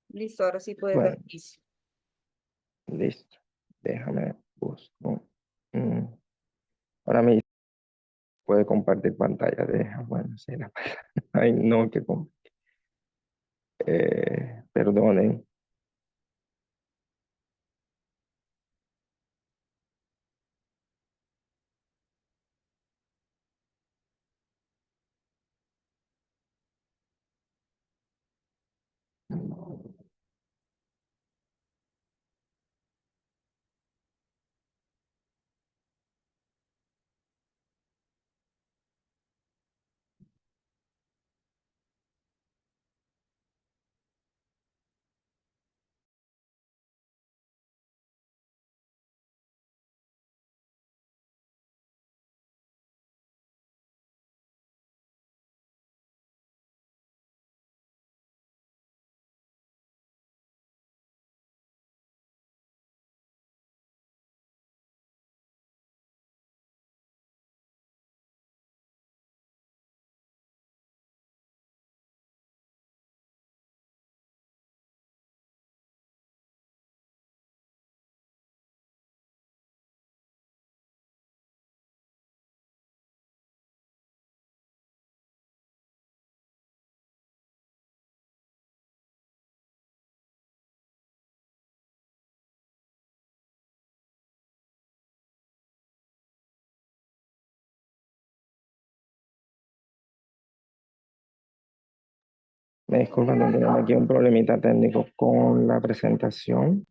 Listo, ahora sí puedes dar Bueno, inicio. listo. Déjame buscar. Mm, Ahora mismo puede compartir pantalla. Bueno, sí, Ay, no, perdonen. Me disculpan, tenemos aquí un problemita técnico con la presentación.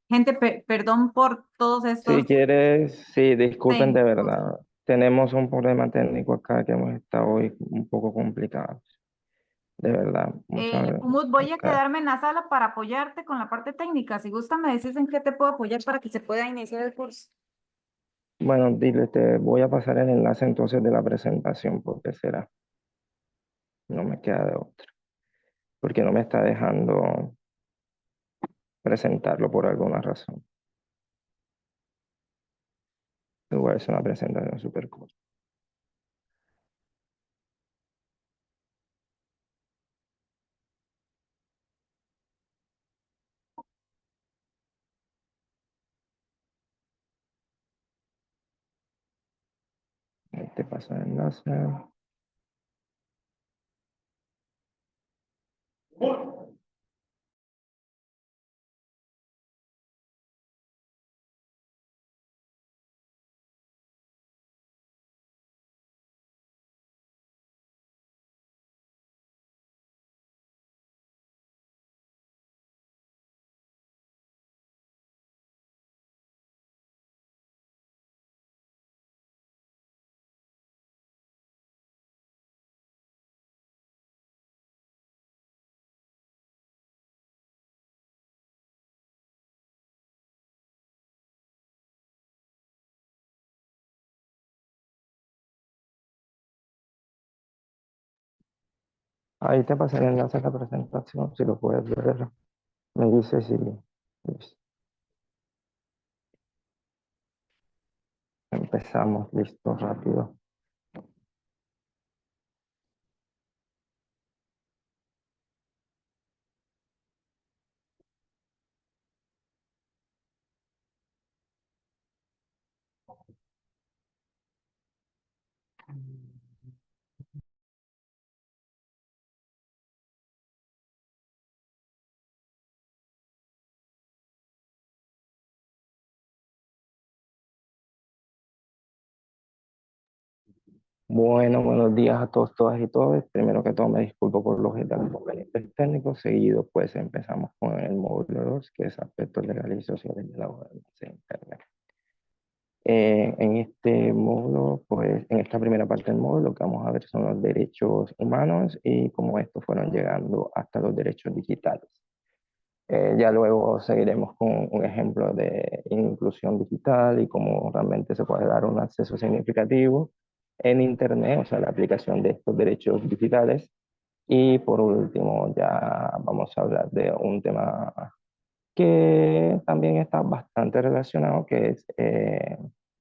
Gente, perdón por todos Si estos. quieres, sí, disculpen de Técnicos. verdad. Tenemos un problema técnico acá que hemos estado hoy un poco complicados. De verdad, Umut, voy a acá. quedarme en la sala para apoyarte con la parte técnica. Si gusta, me dices en qué te puedo apoyar para que se pueda iniciar el curso. Bueno, dile, te voy a pasar el enlace entonces de la presentación, porque será, no me queda de otra, porque no me está dejando presentarlo por alguna razón. Igual es una presentación súper cool. Ahí te paso el enlace. Ahí te pasé el enlace de la presentación, si lo puedes ver. Me dices si empezamos, listo, rápido. Bueno, buenos días a todos, todas y todos. Primero que todo, me disculpo por los inconvenientes técnicos. Seguido, pues empezamos con el módulo 2, que es aspectos legales y sociales de la gobernanza de Internet. En este módulo, pues en esta primera parte del módulo, lo que vamos a ver son los derechos humanos y cómo estos fueron llegando hasta los derechos digitales. Ya luego seguiremos con un ejemplo de inclusión digital y cómo realmente se puede dar un acceso significativo en Internet, o sea, la aplicación de estos derechos digitales. Y por último, ya vamos a hablar de un tema que también está bastante relacionado, que es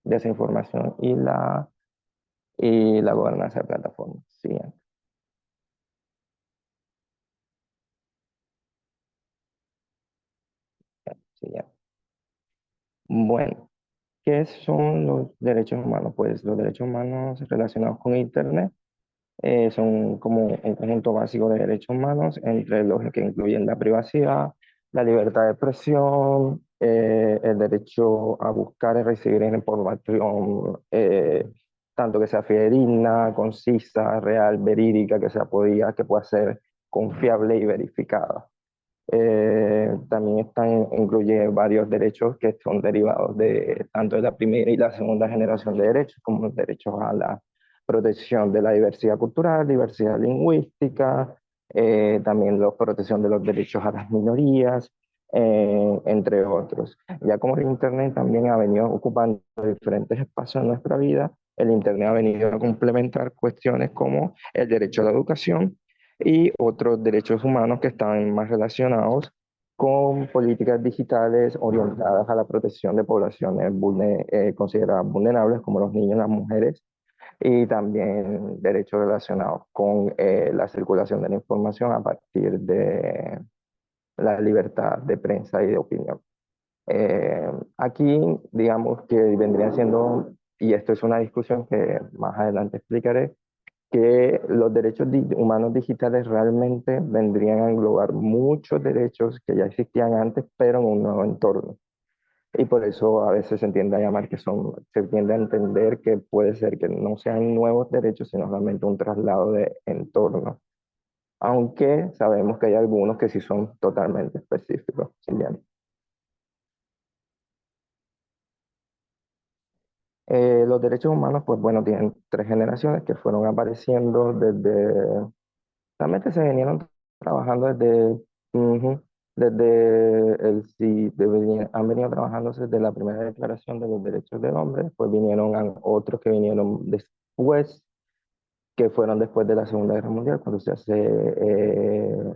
desinformación y la gobernanza de plataformas. Siguiente, siguiente. Bueno, ¿qué son los derechos humanos? Pues los derechos humanos relacionados con Internet son como un conjunto básico de derechos humanos, entre los que incluyen la privacidad, la libertad de expresión, el derecho a buscar y recibir información, tanto que sea fidedigna, concisa, real, verídica, que pueda ser confiable y verificada. También incluye varios derechos que son derivados de tanto de la primera y la segunda generación de derechos, como los derechos a la protección de la diversidad cultural, diversidad lingüística, también la protección de los derechos a las minorías, entre otros. Ya como el Internet también ha venido ocupando diferentes espacios en nuestra vida, el Internet ha venido a complementar cuestiones como el derecho a la educación, y otros derechos humanos que están más relacionados con políticas digitales orientadas a la protección de poblaciones consideradas vulnerables, como los niños y las mujeres, y también derechos relacionados con la circulación de la información a partir de la libertad de prensa y de opinión. Aquí, digamos que vendría siendo, y esto es una discusión que más adelante explicaré, que los derechos humanos digitales realmente vendrían a englobar muchos derechos que ya existían antes, pero en un nuevo entorno. Y por eso a veces se tiende a llamar se tiende a entender que puede ser que no sean nuevos derechos, sino realmente un traslado de entorno. Aunque sabemos que hay algunos que sí son totalmente específicos. Siguiente. Los derechos humanos, pues bueno, tienen tres generaciones que fueron apareciendo realmente se vinieron trabajando ujú, han venido trabajándose desde la primera declaración de los derechos del hombre, después vinieron otros que vinieron después, que fueron después de la Segunda Guerra Mundial, cuando se hace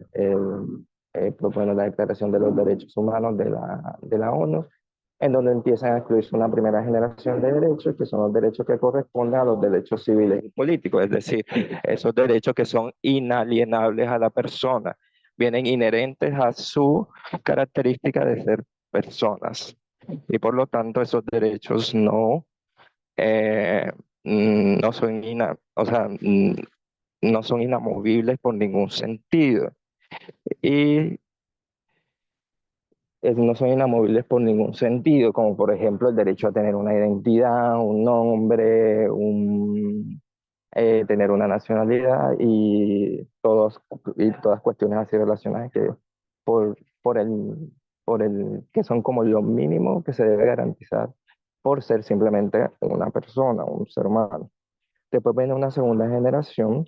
pues, bueno, la Declaración de los Derechos Humanos de la ONU, en donde empiezan a incluirse una primera generación de derechos, que son los derechos que corresponden a los derechos civiles y políticos, es decir, esos derechos que son inalienables a la persona, vienen inherentes a su característica de ser personas. Y por lo tanto, esos derechos eh, no son o sea, no son inamovibles por ningún sentido. Y no son inamovibles por ningún sentido, como por ejemplo el derecho a tener una identidad, un nombre, tener una nacionalidad y todas cuestiones así relacionadas que por, por el, que son como lo mínimo que se debe garantizar por ser simplemente una persona, un ser humano. Después viene una segunda generación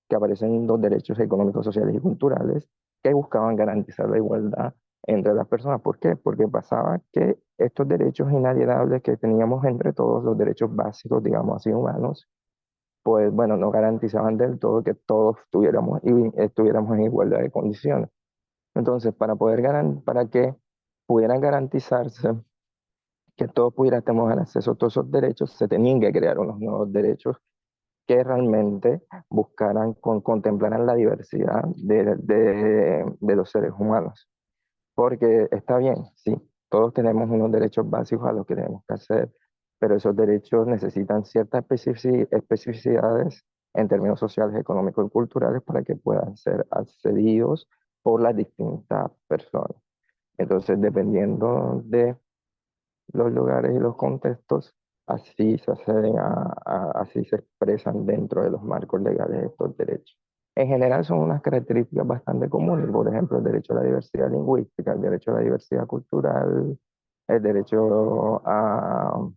que aparecen los derechos económicos, sociales y culturales que buscaban garantizar la igualdad entre las personas. ¿Por qué? Porque pasaba que estos derechos inalienables que teníamos entre todos, los derechos básicos, digamos así, humanos, pues bueno, no garantizaban del todo que todos estuviéramos en igualdad de condiciones. Entonces, para que pudieran garantizarse que todos pudiéramos tener acceso a todos esos derechos, se tenían que crear unos nuevos derechos que realmente contemplaran la diversidad de los seres humanos. Porque está bien, sí, todos tenemos unos derechos básicos a los que tenemos que hacer, pero esos derechos necesitan ciertas especificidades en términos sociales, económicos y culturales para que puedan ser accedidos por las distintas personas. Entonces, dependiendo de los lugares y los contextos, así se acceden así se expresan dentro de los marcos legales de estos derechos. En general son unas características bastante comunes, por ejemplo, el derecho a la diversidad lingüística, el derecho a la diversidad cultural, el derecho a,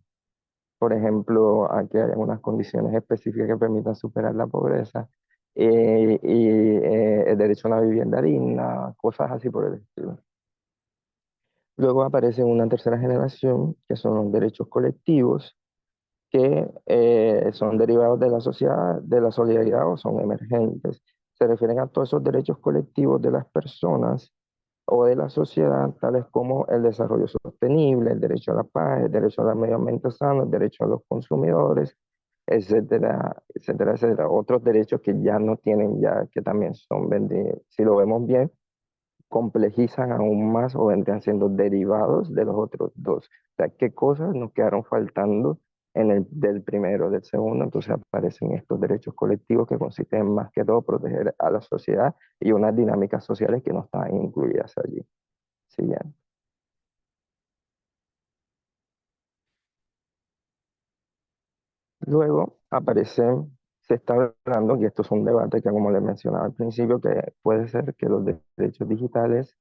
por ejemplo, a que haya unas condiciones específicas que permitan superar la pobreza, el derecho a una vivienda digna, cosas así por el estilo. Luego aparece una tercera generación, que son los derechos colectivos, que son derivados de la sociedad, de la solidaridad o son emergentes. Se refieren a todos esos derechos colectivos de las personas o de la sociedad, tales como el desarrollo sostenible, el derecho a la paz, el derecho al medio ambiente sano, el derecho a los consumidores, etcétera, etcétera, etcétera. Otros derechos que ya no tienen, ya que también son, si lo vemos bien, complejizan aún más o vendrían siendo derivados de los otros dos. O sea, qué cosas nos quedaron faltando en el del primero, del segundo. Entonces aparecen estos derechos colectivos que consisten en más que todo proteger a la sociedad y unas dinámicas sociales que no están incluidas allí. Siguiente. Luego aparecen, se está hablando, y esto es un debate que como les mencionaba al principio, que puede ser que los derechos digitales,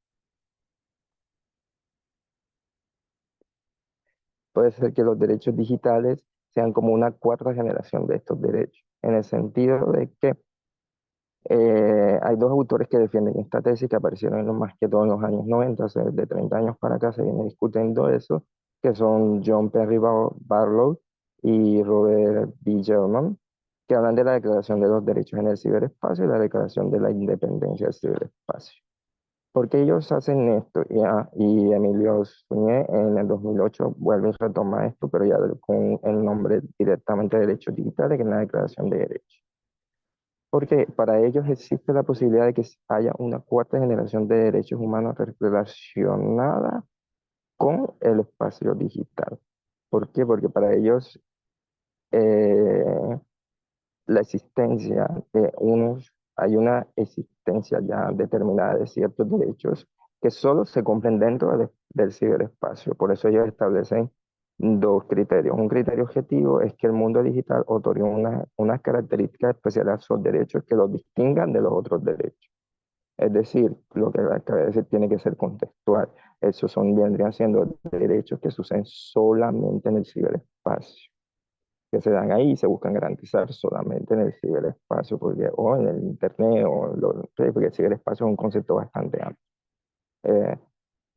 puede ser que los derechos digitales sean como una cuarta generación de estos derechos, en el sentido de que hay dos autores que defienden esta tesis que aparecieron más que todo en los años 90, hace de 30 años para acá se viene discutiendo eso, que son John Perry Barlow y Robert B. Gellman, que hablan de la Declaración de los Derechos en el Ciberespacio y la Declaración de la Independencia del Ciberespacio. ¿Por qué ellos hacen esto? Y Emilio Suñé en el 2008 vuelve y retoma esto, pero ya con el nombre directamente de derechos digitales, que es la Declaración de Derechos. Porque para ellos existe la posibilidad de que haya una cuarta generación de derechos humanos relacionada con el espacio digital. ¿Por qué? Porque para ellos eh, la existencia de unos, hay una existencia ya determinada de ciertos derechos que solo se cumplen dentro del ciberespacio. Por eso ellos establecen dos criterios. Un criterio objetivo es que el mundo digital otorga unas características especiales a esos derechos que los distingan de los otros derechos. Es decir, lo que acabé de decir tiene que ser contextual. Esos vendrían siendo derechos que suceden solamente en el ciberespacio, que se dan ahí y se buscan garantizar solamente en el ciberespacio, porque, o en el internet, porque el ciberespacio es un concepto bastante amplio,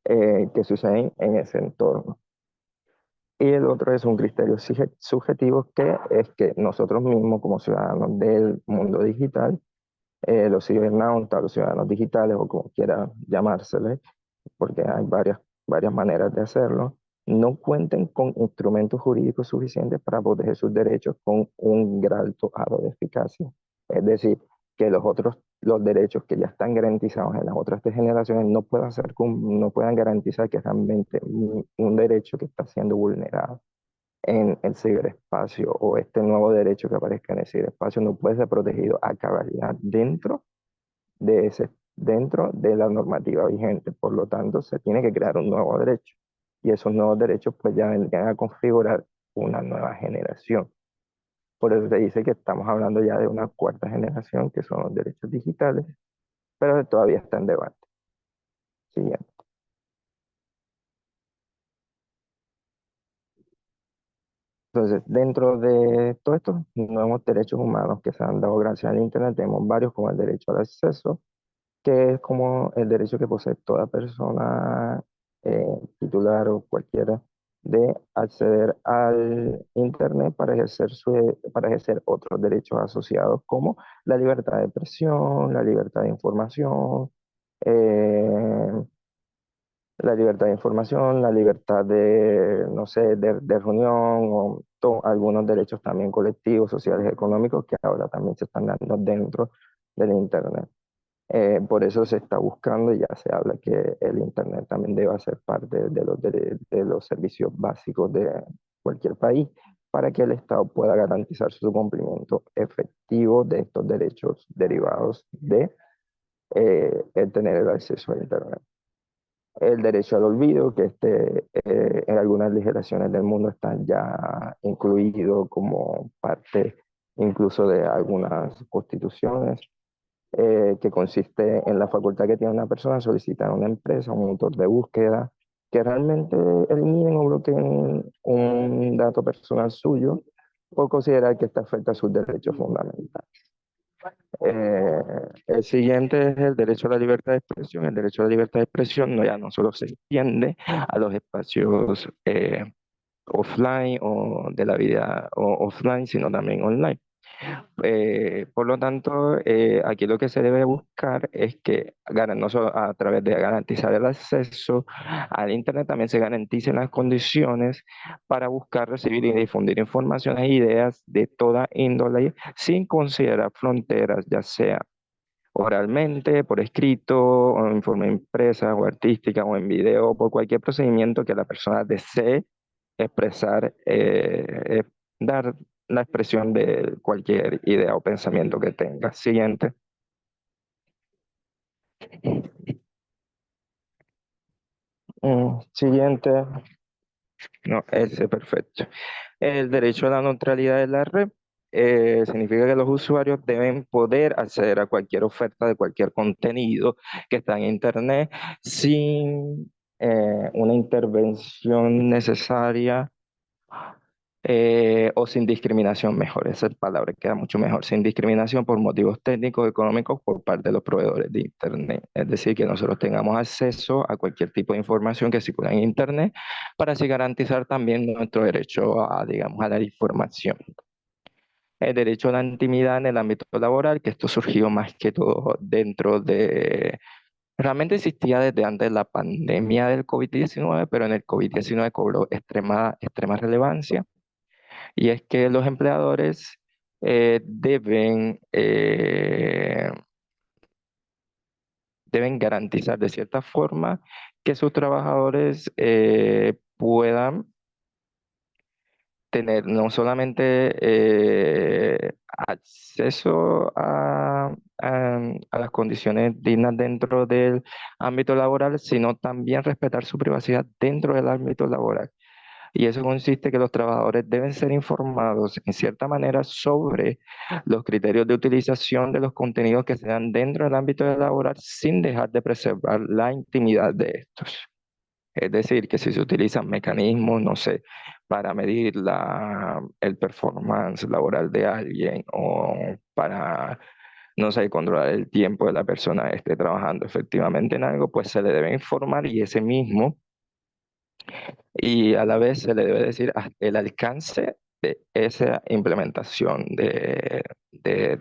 eh, que suceden en ese entorno. Y el otro es un criterio subjetivo, que es que nosotros mismos como ciudadanos del mundo digital, los cibernautas, los ciudadanos digitales o como quiera llamársele, porque hay varias maneras de hacerlo, no cuenten con instrumentos jurídicos suficientes para proteger sus derechos con un alto grado de eficacia. Es decir, que los derechos que ya están garantizados en las otras tres generaciones no puedan garantizar que realmente un derecho que está siendo vulnerado en el ciberespacio o este nuevo derecho que aparezca en el ciberespacio no puede ser protegido a cabalidad dentro de la normativa vigente. Por lo tanto, se tiene que crear un nuevo derecho. Y esos nuevos derechos pues ya vendrían a configurar una nueva generación. Por eso se dice que estamos hablando ya de una cuarta generación, que son los derechos digitales, pero todavía está en debate. Siguiente. Entonces, dentro de todos estos nuevos derechos humanos que se han dado gracias al Internet, tenemos varios como el derecho al acceso, que es como el derecho que posee toda persona titular o cualquiera de acceder al Internet para ejercer otros derechos asociados como la libertad de expresión, la libertad de información, eh, la libertad de, no sé, de reunión o algunos derechos también colectivos, sociales, económicos que ahora también se están dando dentro del Internet. Por eso se está buscando y ya se habla que el Internet también debe ser parte de los servicios básicos de cualquier país para que el Estado pueda garantizar su cumplimiento efectivo de estos derechos derivados de el tener el acceso a Internet. El derecho al olvido, que en algunas legislaciones del mundo están ya incluido como parte incluso de algunas constituciones, que consiste en la facultad que tiene una persona a solicitar a una empresa, un motor de búsqueda, que realmente eliminen o bloqueen un dato personal suyo por considerar que esta afecta a sus derechos fundamentales. Eh, el siguiente es el derecho a la libertad de expresión. El derecho a la libertad de expresión no, ya no solo se extiende a los espacios offline o de la vida offline, sino también online. Por lo tanto, aquí lo que se debe buscar es que no solo a través de garantizar el acceso al Internet, también se garanticen las condiciones para buscar, recibir y difundir informaciones e ideas de toda índole sin considerar fronteras, ya sea oralmente, por escrito, o en forma impresa o artística o en video, por cualquier procedimiento que la persona desee expresar, dar la expresión de cualquier idea o pensamiento que tenga. Siguiente. Siguiente. No, ese perfecto. El derecho a la neutralidad de la red significa que los usuarios deben poder acceder a cualquier oferta de cualquier contenido que está en Internet sin una intervención necesaria, o sin discriminación, mejor, esa palabra queda mucho mejor, sin discriminación por motivos técnicos, económicos por parte de los proveedores de Internet. Es decir, que nosotros tengamos acceso a cualquier tipo de información que circula en Internet para así garantizar también nuestro derecho a, digamos, a la información. El derecho a la intimidad en el ámbito laboral, que esto surgió más que todo dentro de... Realmente existía desde antes de la pandemia del COVID-19, pero en el COVID-19 cobró extrema relevancia, y es que los empleadores deben garantizar de cierta forma que sus trabajadores puedan tener no solamente acceso a las condiciones dignas dentro del ámbito laboral, sino también respetar su privacidad dentro del ámbito laboral. Y eso consiste en que los trabajadores deben ser informados en cierta manera sobre los criterios de utilización de los contenidos que se dan dentro del ámbito laboral sin dejar de preservar la intimidad de estos. Es decir, que si se utilizan mecanismos, no sé, para medir el performance laboral de alguien o para, no sé, controlar el tiempo de la persona que esté trabajando efectivamente en algo, pues se le debe informar, y ese mismo, y a la vez se le debe decir el alcance de esa implementación de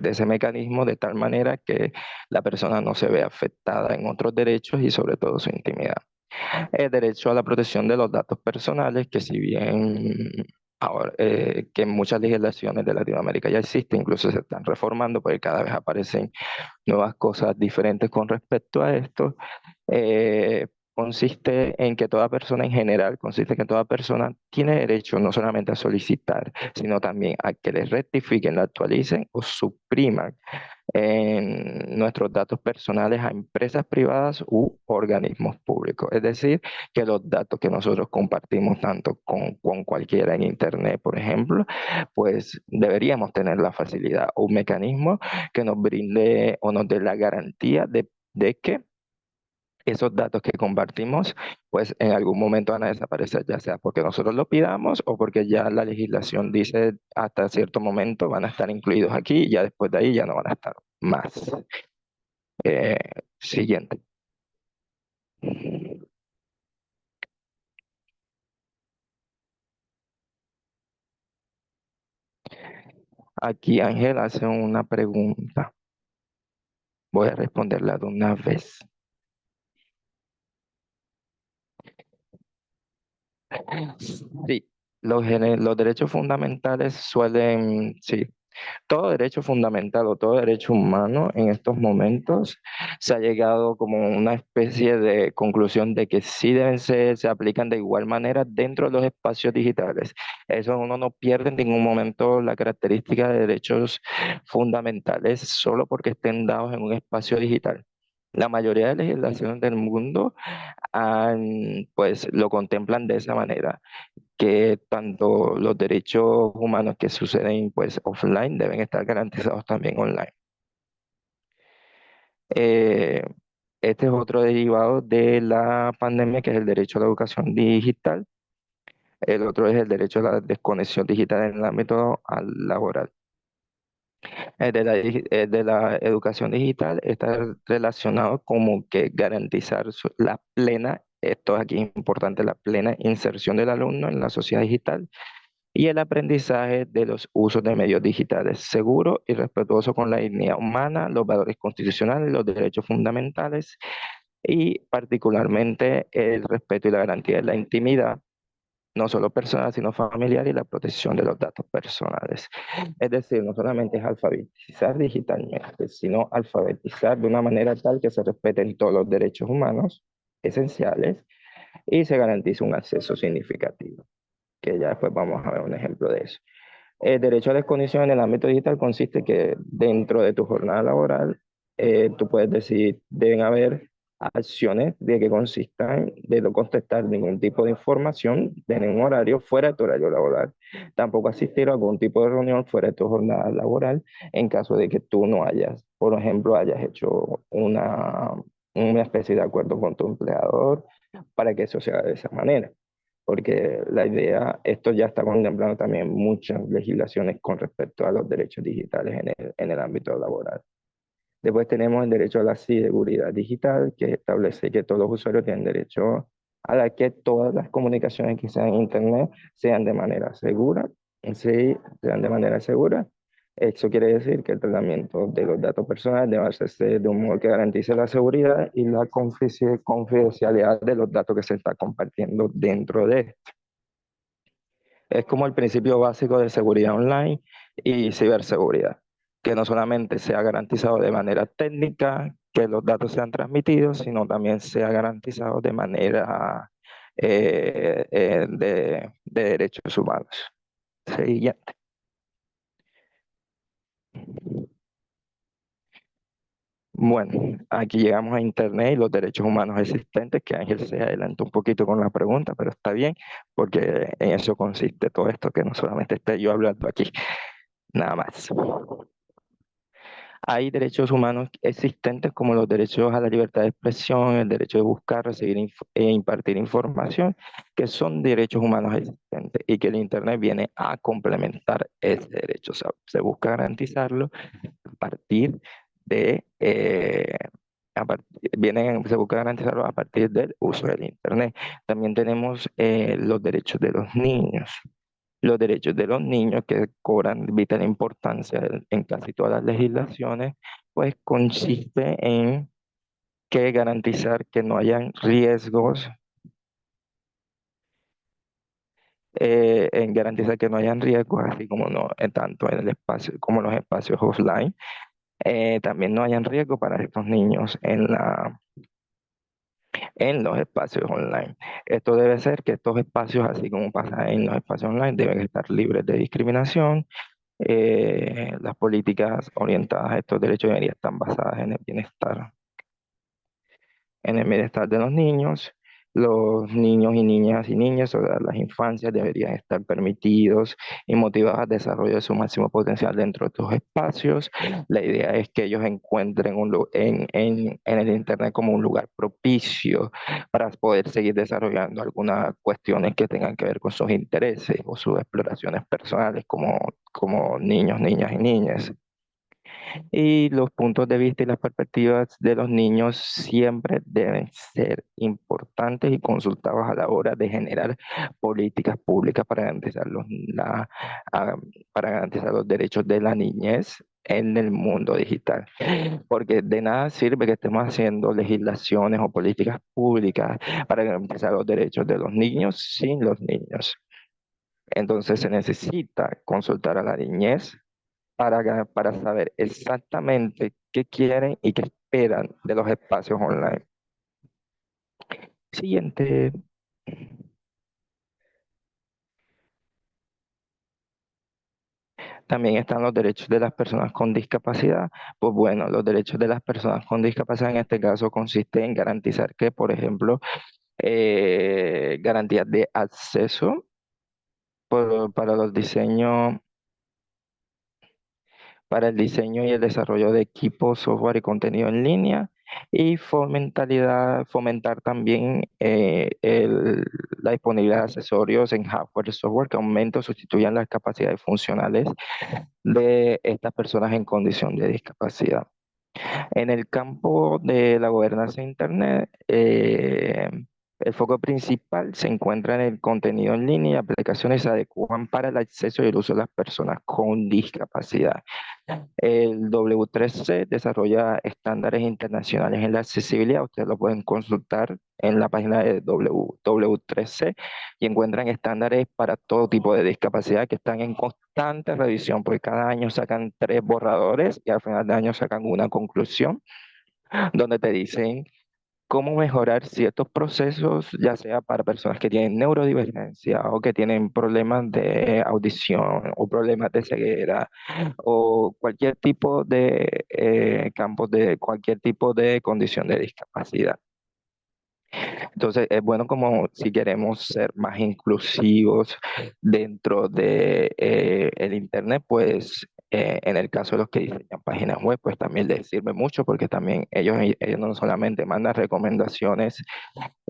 ese mecanismo, de tal manera que la persona no se vea afectada en otros derechos y sobre todo su intimidad. El derecho a la protección de los datos personales, que si bien ahora, que en muchas legislaciones de Latinoamérica ya existe, incluso se están reformando porque cada vez aparecen nuevas cosas diferentes con respecto a esto. Consiste en que toda persona en general, consiste en que toda persona tiene derecho no solamente a solicitar, sino también a que le rectifiquen, la actualicen o supriman en nuestros datos personales a empresas privadas u organismos públicos. Es decir, que los datos que nosotros compartimos tanto con cualquiera en Internet, por ejemplo, pues deberíamos tener la facilidad o un mecanismo que nos brinde o nos dé la garantía de que esos datos que compartimos, pues en algún momento van a desaparecer, ya sea porque nosotros lo pidamos o porque ya la legislación dice hasta cierto momento van a estar incluidos aquí y ya después de ahí ya no van a estar más. Eh, Siguiente. Aquí Ángel hace una pregunta. Voy a responderla de una vez. Sí, los derechos fundamentales suelen, sí, todo derecho fundamental o todo derecho humano en estos momentos se ha llegado como una especie de conclusión de que sí deben ser, se aplican de igual manera dentro de los espacios digitales. Eso, uno no pierde en ningún momento la característica de derechos fundamentales solo porque estén dados en un espacio digital. La mayoría de legislaciones del mundo pues lo contemplan de esa manera, que tanto los derechos humanos que suceden pues offline deben estar garantizados también online. Eh, este es otro derivado de la pandemia, que es el derecho a la educación digital. El otro es el derecho a la desconexión digital en el ámbito laboral. El de la educación digital está relacionado como que garantizar la plena, esto aquí es importante, la plena inserción del alumno en la sociedad digital y el aprendizaje de los usos de medios digitales seguro y respetuoso con la dignidad humana, los valores constitucionales, los derechos fundamentales y particularmente el respeto y la garantía de la intimidad, no solo personal, sino familiar y la protección de los datos personales. Es decir, no solamente es alfabetizar digitalmente, sino alfabetizar de una manera tal que se respeten todos los derechos humanos esenciales y se garantice un acceso significativo, que ya después vamos a ver un ejemplo de eso. El derecho a desconexión en el ámbito digital consiste que dentro de tu jornada laboral, tú puedes decir, deben haber acciones de que consistan de no contestar ningún tipo de información de ningún horario fuera de tu horario laboral. Tampoco asistir a algún tipo de reunión fuera de tu jornada laboral en caso de que tú no hayas, por ejemplo, hayas hecho una especie de acuerdo con tu empleador para que eso sea de esa manera, porque la idea, esto ya está contemplando también muchas legislaciones con respecto a los derechos digitales en el ámbito laboral. Después tenemos el derecho a la seguridad digital, que establece que todos los usuarios tienen derecho a la que todas las comunicaciones que sean en Internet sean de manera segura. Sí, sean de manera segura. Eso quiere decir que el tratamiento de los datos personales debe hacerse de un modo que garantice la seguridad y la confidencialidad de los datos que se está compartiendo dentro de. Es como el principio básico de seguridad online y ciberseguridad, que no solamente sea garantizado de manera técnica, que los datos sean transmitidos, sino también sea garantizado de manera de derechos humanos. Siguiente. Bueno, aquí llegamos a Internet y los derechos humanos existentes, que Ángel se adelantó un poquito con la pregunta, pero está bien, porque en eso consiste todo esto, que no solamente esté yo hablando aquí, nada más. Hay derechos humanos existentes como los derechos a la libertad de expresión, el derecho de buscar, recibir e impartir información, que son derechos humanos existentes y que el Internet viene a complementar ese derecho. O sea, se busca garantizarlo a partir de, se busca garantizarlo a partir del uso del Internet. También tenemos los derechos de los niños. Los derechos de los niños, que cobran vital importancia en casi todas las legislaciones, pues consiste en que garantizar que no hayan riesgos, en garantizar que no hayan riesgos, así como no, tanto en el espacio como en los espacios offline, también no hayan riesgos para estos niños en los espacios online. Esto debe ser que estos espacios, así como pasa en los espacios online, deben estar libres de discriminación. Las políticas orientadas a estos derechos deberían estar basadas en el bienestar de los niños. Los niños y niñas, o sea, las infancias deberían estar permitidos y motivados al desarrollo de su máximo potencial dentro de estos espacios. La idea es que ellos encuentren en el Internet como un lugar propicio para poder seguir desarrollando algunas cuestiones que tengan que ver con sus intereses o sus exploraciones personales como niños, niñas y niñas. Y los puntos de vista y las perspectivas de los niños siempre deben ser importantes y consultados a la hora de generar políticas públicas ah, para garantizar los derechos de la niñez en el mundo digital. Porque de nada sirve que estemos haciendo legislaciones o políticas públicas para garantizar los derechos de los niños sin los niños. Entonces se necesita consultar a la niñez para saber exactamente qué quieren y qué esperan de los espacios online. Siguiente. También están los derechos de las personas con discapacidad. Pues bueno, los derechos de las personas con discapacidad en este caso consiste en garantizar que, por ejemplo, garantías de acceso para los diseños, para el diseño y el desarrollo de equipos, software y contenido en línea, y fomentar también la disponibilidad de accesorios en hardware y software que aumenten o sustituyan las capacidades funcionales de estas personas en condición de discapacidad. En el campo de la gobernanza de Internet, el foco principal se encuentra en el contenido en línea y aplicaciones que se adecuan para el acceso y el uso de las personas con discapacidad. El W3C desarrolla estándares internacionales en la accesibilidad. Ustedes lo pueden consultar en la página de W3C y encuentran estándares para todo tipo de discapacidad que están en constante revisión, porque cada año sacan 3 borradores y al final de año sacan una conclusión donde te dicen cómo mejorar ciertos procesos, ya sea para personas que tienen neurodivergencia o que tienen problemas de audición o problemas de ceguera o cualquier tipo de campos de cualquier tipo de condición de discapacidad. Entonces, es bueno como si queremos ser más inclusivos dentro de el Internet, pues en el caso de los que diseñan páginas web, pues también les sirve mucho porque también ellos no solamente mandan recomendaciones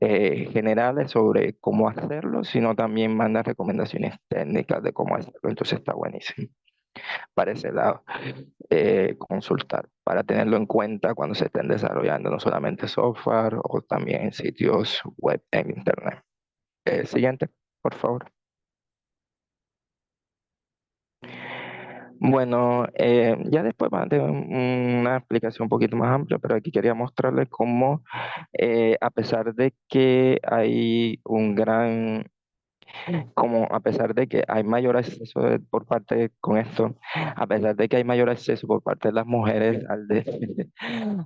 generales sobre cómo hacerlo, sino también mandan recomendaciones técnicas de cómo hacerlo. Entonces está buenísimo para ese lado consultar, para tenerlo en cuenta cuando se estén desarrollando no solamente software o también sitios web en Internet. Siguiente, por favor. Bueno, ya después van a tener una explicación un poquito más amplia, pero aquí quería mostrarles cómo, a pesar de que hay un gran como a pesar de que hay mayor acceso por parte con esto, a pesar de que hay mayor acceso por parte de las mujeres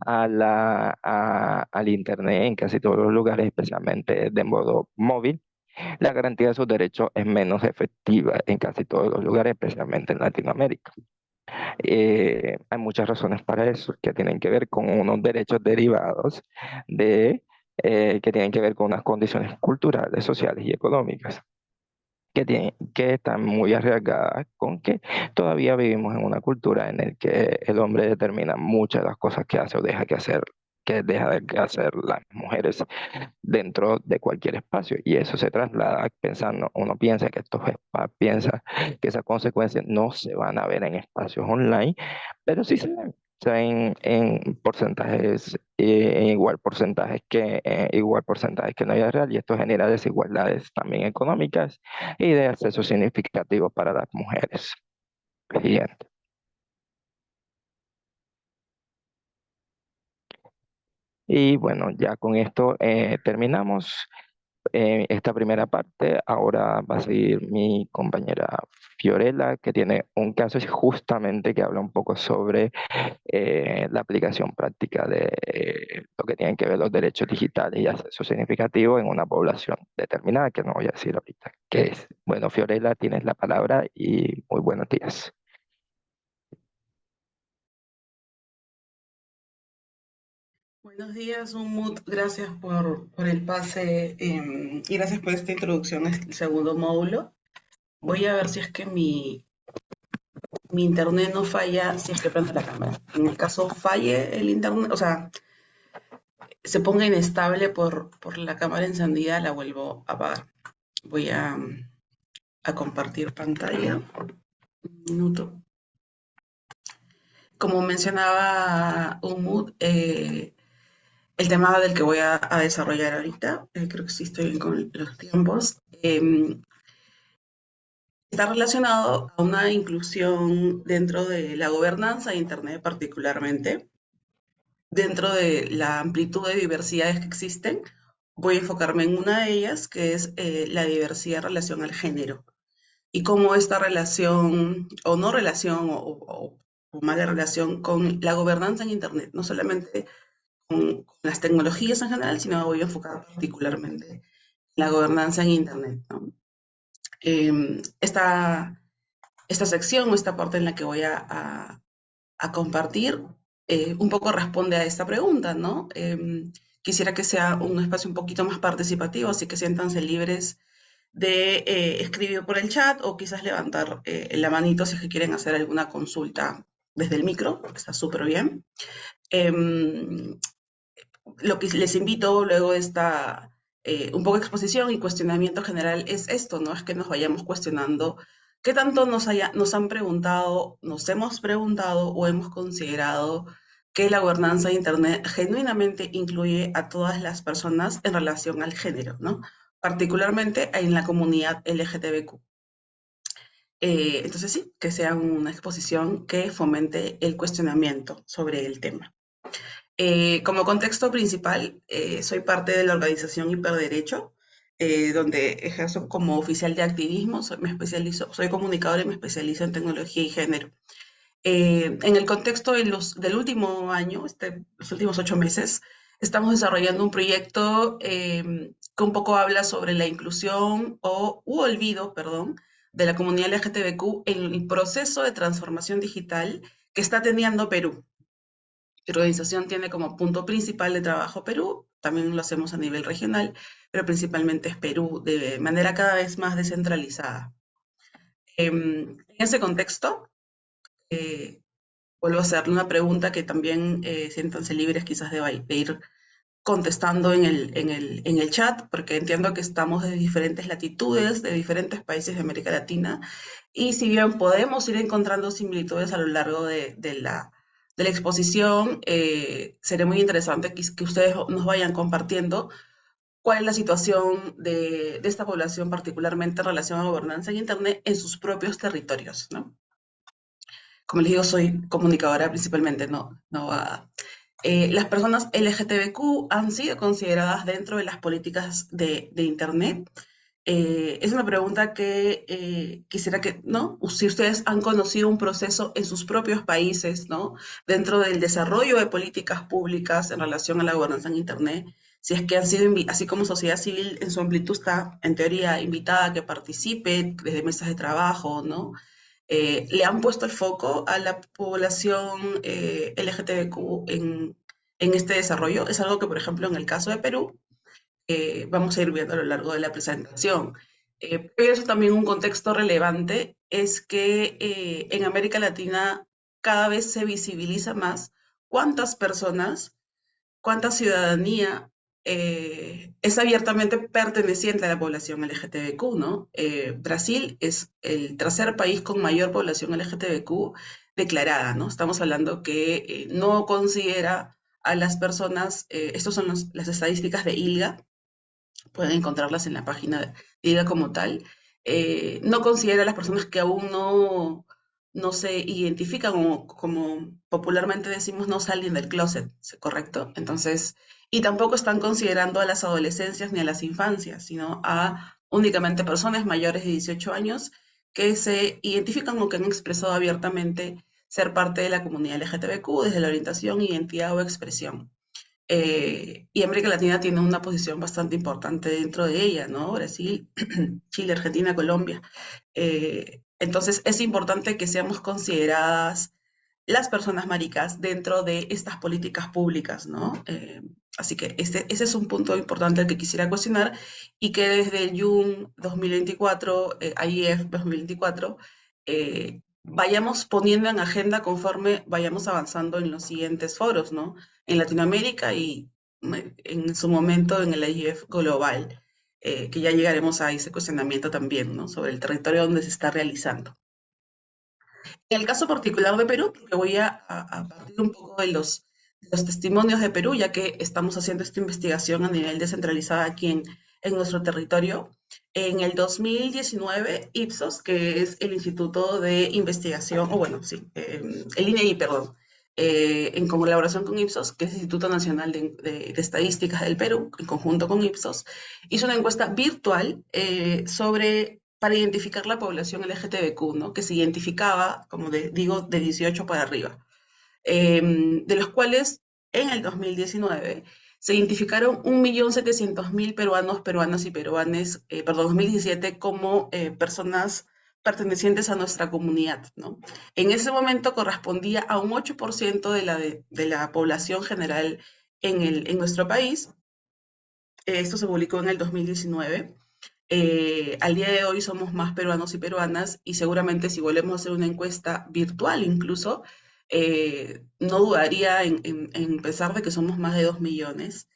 al internet en casi todos los lugares, especialmente de modo móvil, la garantía de sus derechos es menos efectiva en casi todos los lugares, especialmente en Latinoamérica. Hay muchas razones para eso, que tienen que ver con unos derechos derivados de, que tienen que ver con unas condiciones culturales, sociales y económicas que están muy arriesgadas con que todavía vivimos en una cultura en la que el hombre determina muchas de las cosas que hace o deja que deja de hacer las mujeres dentro de cualquier espacio. Y eso se traslada pensando, uno piensa que piensa que esas consecuencias no se van a ver en espacios online, pero sí se ven. Se ven en porcentajes, igual porcentajes que en la vida real, y esto genera desigualdades también económicas y de acceso significativo para las mujeres. Siguiente. Y bueno, ya con esto terminamos esta primera parte. Ahora va a seguir mi compañera Fiorella, que tiene un caso justamente que habla un poco sobre la aplicación práctica de lo que tienen que ver los derechos digitales y acceso significativo en una población determinada, que no voy a decir ahorita qué es. Bueno, Fiorella, tienes la palabra y muy buenos días. Buenos días, Umut. Gracias por el pase y gracias por esta introducción al segundo módulo. Voy a ver si es que mi internet no falla, si es que prende la cámara. En el caso falle el internet, o sea, se ponga inestable por la cámara encendida, la vuelvo a apagar. Voy a compartir pantalla. Un minuto. Como mencionaba Umut, el tema del que voy a desarrollar ahorita, creo que sí estoy bien con los tiempos, está relacionado a una inclusión dentro de la gobernanza de Internet particularmente. Dentro de la amplitud de diversidades que existen, voy a enfocarme en una de ellas, que es la diversidad en relación al género. Y cómo esta relación, o no relación, o mala relación con la gobernanza en Internet, no solamente con las tecnologías en general, sino me voy a enfocar particularmente en la gobernanza en Internet, ¿no? Esta esta sección o esta parte en la que voy a compartir un poco responde a esta pregunta, ¿no? Quisiera que sea un espacio un poquito más participativo, así que siéntanse libres de escribir por el chat o quizás levantar la manito si es que quieren hacer alguna consulta desde el micro, porque está súper bien. Lo que les invito luego de esta un poco de exposición y cuestionamiento general es esto, ¿no? Es que nos vayamos cuestionando qué tanto nos han preguntado, nos hemos preguntado o hemos considerado que la gobernanza de Internet genuinamente incluye a todas las personas en relación al género, ¿no? Particularmente en la comunidad LGTBQ. Entonces sí, que sea una exposición que fomente el cuestionamiento sobre el tema. Como contexto principal, soy parte de la organización Hiperderecho, donde ejerzo como oficial de activismo, soy comunicadora y me especializo en tecnología y género. En el contexto del último año, los últimos 8 meses, estamos desarrollando un proyecto que un poco habla sobre la inclusión u olvido, perdón, de la comunidad LGTBQ en el proceso de transformación digital que está teniendo Perú. Mi organización tiene como punto principal de trabajo Perú, también lo hacemos a nivel regional, pero principalmente es Perú, de manera cada vez más descentralizada. En ese contexto, eh, vuelvo a hacerle una pregunta que también siéntanse libres quizás de ir contestando en el chat, porque entiendo que estamos de diferentes latitudes, de diferentes países de América Latina, y si bien podemos ir encontrando similitudes a lo largo de la exposición, sería muy interesante que ustedes nos vayan compartiendo cuál es la situación de esta población, particularmente en relación a gobernanza en Internet en sus propios territorios, ¿no? Como les digo, soy comunicadora principalmente, las personas LGTBQ han sido consideradas dentro de las políticas de Internet. Es una pregunta que quisiera que, ¿no? Si ustedes han conocido un proceso en sus propios países, ¿no? Dentro del desarrollo de políticas públicas en relación a la gobernanza en Internet, si es que han sido, así como sociedad civil en su amplitud está, en teoría, invitada a que participe desde mesas de trabajo, ¿no? Le han puesto el foco a la población LGTBQ en este desarrollo. Es algo que, por ejemplo, en el caso de Perú, vamos a ir viendo a lo largo de la presentación. Pero eso también un contexto relevante es que en América Latina cada vez se visibiliza más cuántas personas, cuánta ciudadanía es abiertamente perteneciente a la población LGTBQ, ¿no? Brasil es el tercer país con mayor población LGTBQ declarada, ¿no? Estamos hablando que no considera a las personas, estas son las estadísticas de ILGA, pueden encontrarlas en la página de ILGA como tal, no considera a las personas que aún no se identifican como popularmente decimos, no salen del closet, ¿correcto? Entonces, y tampoco están considerando a las adolescencias ni a las infancias, sino a únicamente personas mayores de 18 años que se identifican o que han expresado abiertamente ser parte de la comunidad LGTBQ desde la orientación, identidad o expresión. Y América Latina tiene una posición bastante importante dentro de ella, ¿no? Brasil, Chile, Argentina, Colombia. Entonces es importante que seamos consideradas las personas maricas dentro de estas políticas públicas, ¿no? Así que ese es un punto importante al que quisiera cuestionar y que desde el IUN 2024, AIF 2024, vayamos poniendo en agenda conforme vayamos avanzando en los siguientes foros, ¿no? En Latinoamérica y en su momento en el AIF global, que ya llegaremos a ese cuestionamiento también, ¿no? Sobre el territorio donde se está realizando. En el caso particular de Perú, porque voy a partir un poco de los testimonios de Perú, ya que estamos haciendo esta investigación a nivel descentralizada aquí en nuestro territorio. En el 2019, Ipsos, que es el Instituto de Investigación, o bueno, sí, el INEI, perdón, en colaboración con Ipsos, que es el Instituto Nacional de Estadísticas del Perú, en conjunto con Ipsos, hizo una encuesta virtual para identificar la población LGTBQ, ¿no? Que se identificaba, como digo, de 18 para arriba, de los cuales en el 2019 se identificaron 1.700.000 peruanos, peruanas y peruanes, perdón, 2017 como personas pertenecientes a nuestra comunidad, ¿no? En ese momento correspondía a un 8% de la población general en nuestro país. Esto se publicó en el 2019. Al día de hoy somos más peruanos y peruanas y seguramente si volvemos a hacer una encuesta virtual incluso, no dudaría en pensar de que somos más de 2 millones,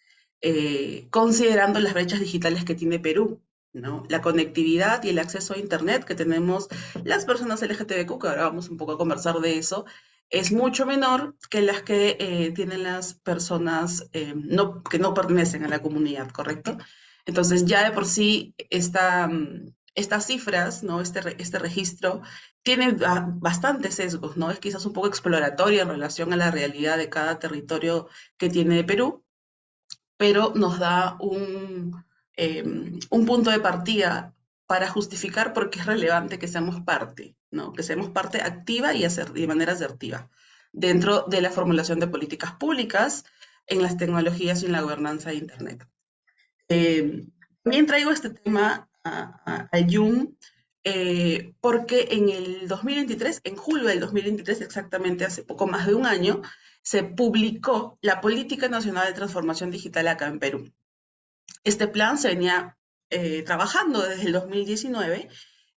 considerando las brechas digitales que tiene Perú, ¿no? La conectividad y el acceso a Internet que tenemos las personas LGTBQ, que ahora vamos un poco a conversar de eso, es mucho menor que las que tienen las personas que no pertenecen a la comunidad, ¿correcto? Entonces ya de por sí estas cifras, ¿no? Este registro tiene bastantes sesgos, ¿no? Es quizás un poco exploratorio en relación a la realidad de cada territorio que tiene Perú, pero nos da un punto de partida para justificar por qué es relevante que seamos parte, ¿no? Que seamos parte activa y de manera asertiva dentro de la formulación de políticas públicas en las tecnologías y en la gobernanza de Internet. También traigo este tema al YUM porque en el 2023, en julio del 2023, exactamente hace poco más de un año, se publicó la Política Nacional de Transformación Digital acá en Perú. Este plan se venía trabajando desde el 2019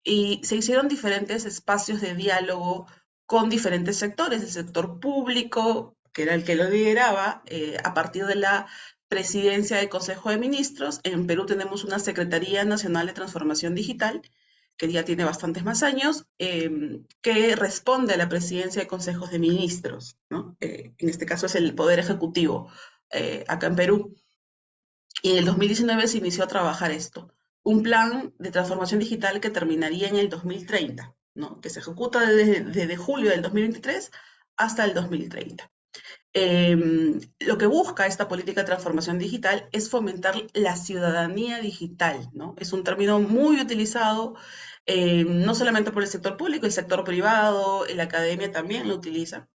y se hicieron diferentes espacios de diálogo con diferentes sectores, el sector público, que era el que lo lideraba, a partir de la presidencia del Consejo de Ministros. En Perú tenemos una Secretaría Nacional de Transformación Digital, que ya tiene bastantes más años, que responde a la presidencia de consejos de ministros, ¿no? En este caso es el Poder Ejecutivo acá en Perú. Y en el 2019 se inició a trabajar esto, un plan de transformación digital que terminaría en el 2030, ¿no? Que se ejecuta desde julio del 2023 hasta el 2030. Lo que busca esta política de transformación digital es fomentar la ciudadanía digital, ¿no? Es un término muy utilizado, no solamente por el sector público, el sector privado, la academia también lo utiliza.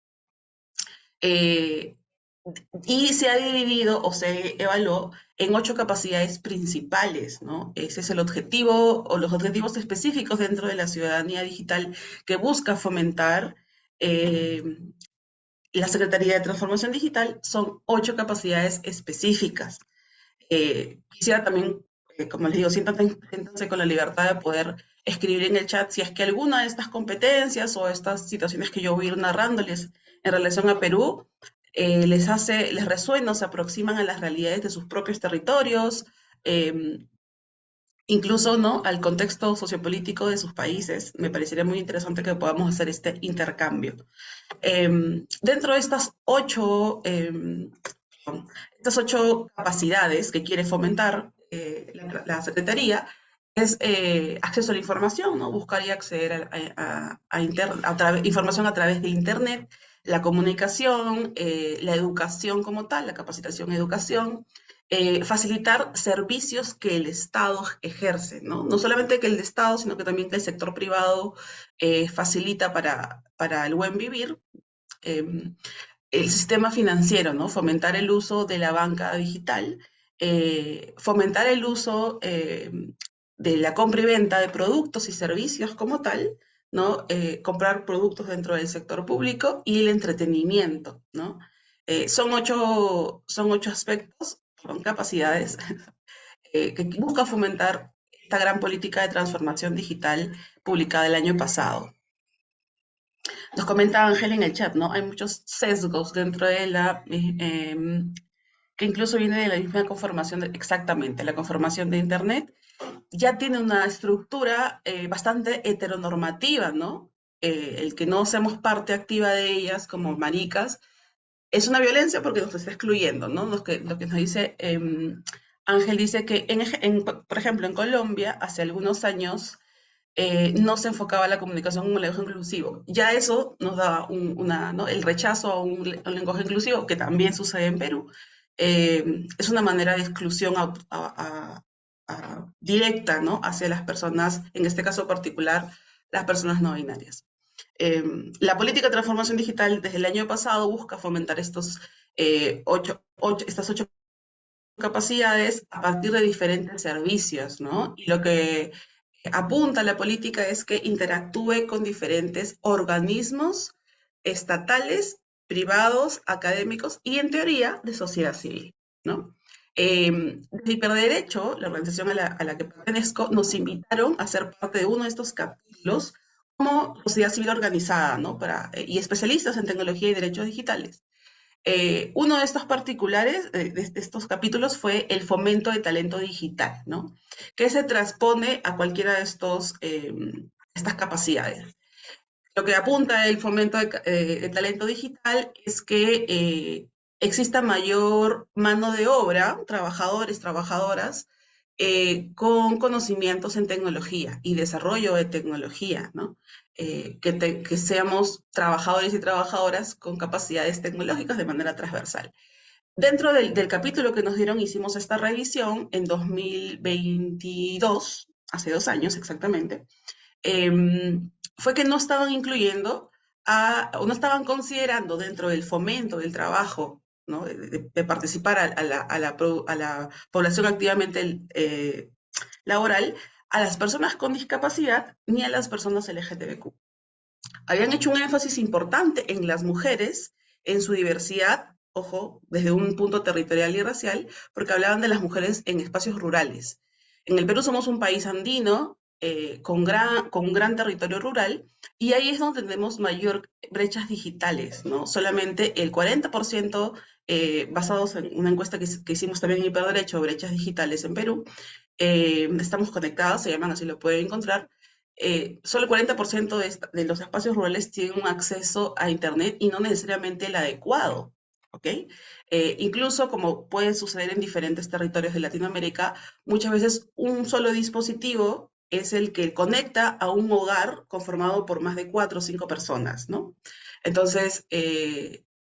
Y se ha dividido o se evaluó en 8 capacidades principales, ¿no? Ese es el objetivo o los objetivos específicos dentro de la ciudadanía digital que busca fomentar la Secretaría de Transformación Digital. Son 8 capacidades específicas. Quisiera también, como les digo, siéntanse con la libertad de poder escribir en el chat si es que alguna de estas competencias o estas situaciones que yo voy a ir narrándoles en relación a Perú les resuena o se aproximan a las realidades de sus propios territorios, incluso, ¿no?, al contexto sociopolítico de sus países. Me parecería muy interesante que podamos hacer este intercambio. Dentro de estas 8 capacidades que quiere fomentar la Secretaría es acceso a la información, ¿no? Buscar y acceder a información a través de Internet, la comunicación, la educación como tal, la capacitación y educación, facilitar servicios que el Estado ejerce, ¿no? No solamente que el Estado, sino que también que el sector privado facilita para el buen vivir. El sistema financiero, ¿no? Fomentar el uso de la banca digital, fomentar el uso de la compra y venta de productos y servicios como tal, ¿no? Comprar productos dentro del sector público y el entretenimiento, ¿no? Son ocho aspectos, son capacidades que busca fomentar esta gran política de transformación digital publicada el año pasado. Nos comenta Ángel en el chat, ¿no? Hay muchos sesgos dentro de que incluso viene de la misma conformación, exactamente, la conformación de Internet. Ya tiene una estructura bastante heteronormativa, ¿no? El que no seamos parte activa de ellas como maricas es una violencia porque nos está excluyendo, ¿no? Lo que nos dice Ángel dice que, por ejemplo, en Colombia, hace algunos años, no se enfocaba la comunicación en un lenguaje inclusivo. Ya eso nos da ¿no? el rechazo a un lenguaje inclusivo, que también sucede en Perú. Es una manera de exclusión directa, ¿no? Hacia las personas, en este caso particular, las personas no binarias. La política de transformación digital desde el año pasado busca fomentar estas 8 capacidades a partir de diferentes servicios, ¿no? Y lo que apunta a la política es que interactúe con diferentes organismos estatales, privados, académicos y, en teoría, de sociedad civil, ¿no? Desde Hiperderecho, la organización a la que pertenezco, nos invitaron a ser parte de uno de estos capítulos como sociedad civil organizada, ¿no? Y especialistas en tecnología y derechos digitales. Uno de estos particulares, de estos capítulos, fue el fomento de talento digital, ¿no? Que se transpone a cualquiera de estas capacidades. Lo que apunta el fomento de talento digital es que exista mayor mano de obra, trabajadores, trabajadoras, con conocimientos en tecnología y desarrollo de tecnología, ¿no? Que seamos trabajadores y trabajadoras con capacidades tecnológicas de manera transversal. Dentro del capítulo que nos dieron, hicimos esta revisión en 2022, hace 2 años exactamente, fue que no estaban incluyendo o no estaban considerando dentro del fomento del trabajo, ¿no? de participar a la población activamente laboral, a las personas con discapacidad ni a las personas LGTBQ. Habían hecho un énfasis importante en las mujeres, en su diversidad, ojo, desde un punto territorial y racial, porque hablaban de las mujeres en espacios rurales. En el Perú somos un país andino, con un gran territorio rural, y ahí es donde tenemos mayor brechas digitales, ¿no? Solamente el 40%, basados en una encuesta que hicimos también en Hiperderecho, brechas digitales en Perú, estamos conectados, se llaman, así lo pueden encontrar. Solo el 40% de los espacios rurales tienen un acceso a Internet y no necesariamente el adecuado, ¿ok? Incluso como puede suceder en diferentes territorios de Latinoamérica, muchas veces un solo dispositivo es el que conecta a un hogar conformado por más de 4 o 5 personas, ¿no? Entonces,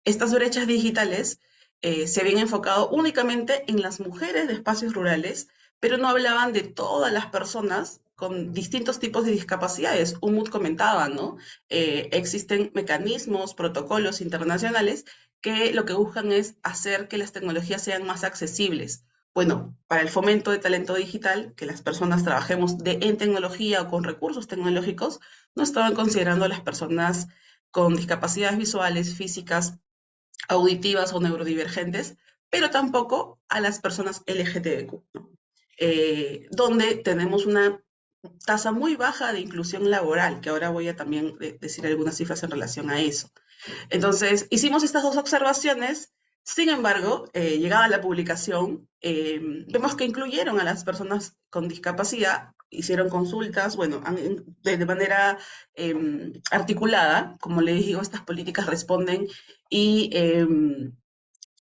estas brechas digitales se habían enfocado únicamente en las mujeres de espacios rurales, pero no hablaban de todas las personas con distintos tipos de discapacidades. Umut comentaba, ¿no? Existen mecanismos, protocolos internacionales que lo que buscan es hacer que las tecnologías sean más accesibles. Bueno, para el fomento de talento digital, que las personas trabajemos en tecnología o con recursos tecnológicos, no estaban considerando a las personas con discapacidades visuales, físicas, auditivas o neurodivergentes, pero tampoco a las personas LGTBQ, ¿no? Donde tenemos una tasa muy baja de inclusión laboral, que ahora voy a también decir algunas cifras en relación a eso. Entonces, hicimos estas dos observaciones, sin embargo, llegada la publicación, vemos que incluyeron a las personas con discapacidad, hicieron consultas, bueno, de manera articulada, como les digo, estas políticas responden y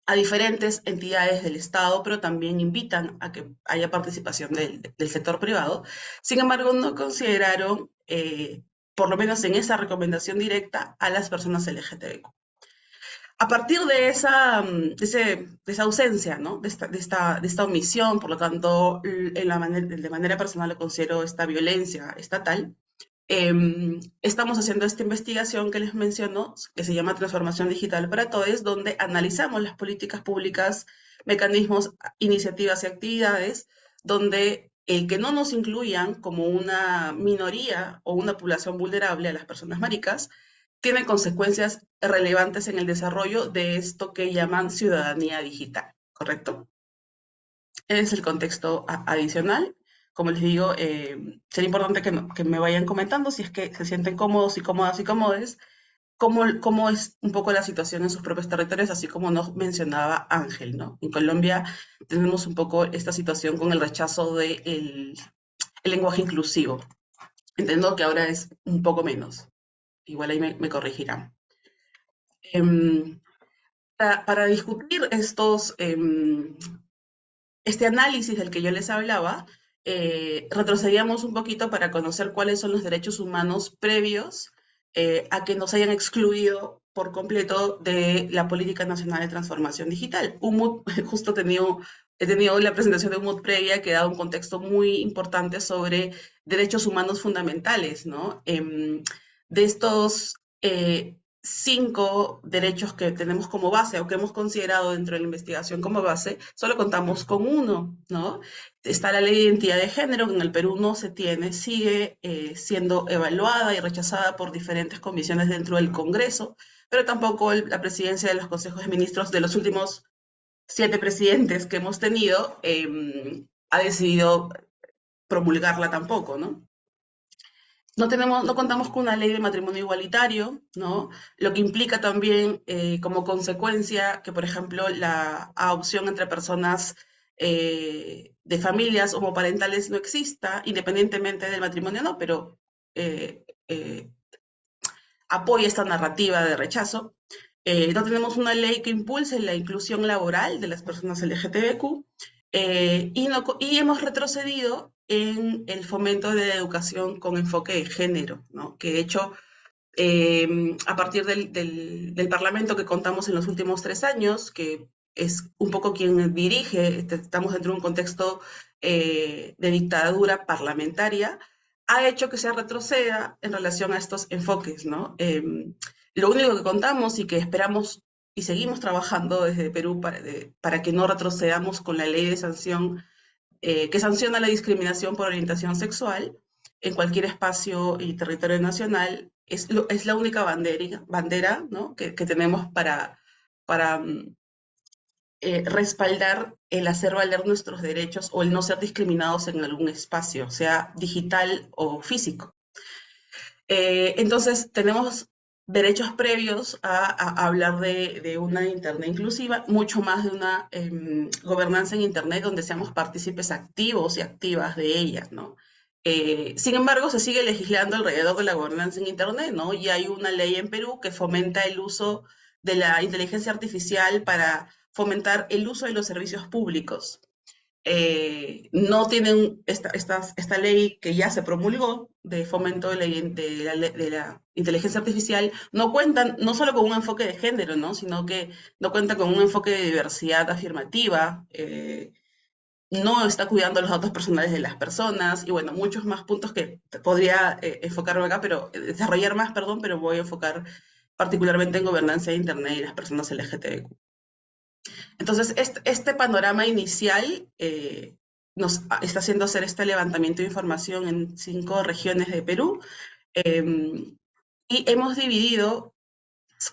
a diferentes entidades del Estado, pero también invitan a que haya participación del sector privado. Sin embargo, no consideraron, por lo menos en esa recomendación directa, a las personas LGTBQ. A partir de esa ausencia, ¿no? de esta omisión, por lo tanto, de manera personal lo considero esta violencia estatal, estamos haciendo esta investigación que les menciono, que se llama Transformación Digital para Todos, donde analizamos las políticas públicas, mecanismos, iniciativas y actividades, donde el que no nos incluyan como una minoría o una población vulnerable a las personas maricas, tiene consecuencias relevantes en el desarrollo de esto que llaman ciudadanía digital, ¿correcto? Ese es el contexto adicional. Como les digo, sería importante que me vayan comentando si es que se sienten cómodos y cómodas y cómodes, cómo es un poco la situación en sus propios territorios, así como nos mencionaba Ángel, ¿no? En Colombia tenemos un poco esta situación con el rechazo del el lenguaje inclusivo. Entiendo que ahora es un poco menos. Igual ahí me corregirán. Para discutir este análisis del que yo les hablaba, retrocedíamos un poquito para conocer cuáles son los derechos humanos previos a que nos hayan excluido por completo de la Política Nacional de Transformación Digital. Justo he tenido la presentación de UMUD previa que da un contexto muy importante sobre derechos humanos fundamentales, ¿no? De estos 5 derechos que tenemos como base o que hemos considerado dentro de la investigación como base, solo contamos con uno, ¿no? Está la ley de identidad de género, que en el Perú no se tiene, sigue siendo evaluada y rechazada por diferentes comisiones dentro del Congreso, pero tampoco la presidencia de los consejos de ministros de los últimos 7 presidentes que hemos tenido ha decidido promulgarla tampoco, ¿no? No contamos con una ley de matrimonio igualitario, ¿no? Lo que implica también como consecuencia que, por ejemplo, la adopción entre personas de familias homoparentales no exista, independientemente del matrimonio, no, pero eh, eh, apoya esta narrativa de rechazo. No tenemos una ley que impulse la inclusión laboral de las personas LGTBQ y hemos retrocedido en el fomento de la educación con enfoque de género, ¿no? Que de hecho, a partir del Parlamento que contamos en los últimos 3 años, que es un poco quien dirige, estamos dentro de un contexto de dictadura parlamentaria, ha hecho que se retroceda en relación a estos enfoques, ¿no? Lo único que contamos y que esperamos y seguimos trabajando desde Perú para que no retrocedamos con la ley de sanción que sanciona la discriminación por orientación sexual en cualquier espacio y territorio nacional, es la única bandera, ¿no? que tenemos para respaldar el hacer valer nuestros derechos o el no ser discriminados en algún espacio, sea digital o físico. Entonces, tenemos derechos previos a hablar de una Internet inclusiva, mucho más de una gobernanza en Internet donde seamos partícipes activos y activas de ella, ¿no? Sin embargo, se sigue legislando alrededor de la gobernanza en Internet, ¿no? Y hay una ley en Perú que fomenta el uso de la inteligencia artificial para fomentar el uso de los servicios públicos. No tienen esta ley que ya se promulgó de fomento de la inteligencia artificial, no cuentan no solo con un enfoque de género, ¿no? Sino que no cuenta con un enfoque de diversidad afirmativa, no está cuidando los datos personales de las personas y bueno, muchos más puntos que podría enfocarme acá, pero desarrollar más, perdón, pero voy a enfocar particularmente en gobernanza de Internet y las personas LGTBQ. Entonces, este panorama inicial nos está haciendo hacer este levantamiento de información en 5 regiones de Perú y hemos dividido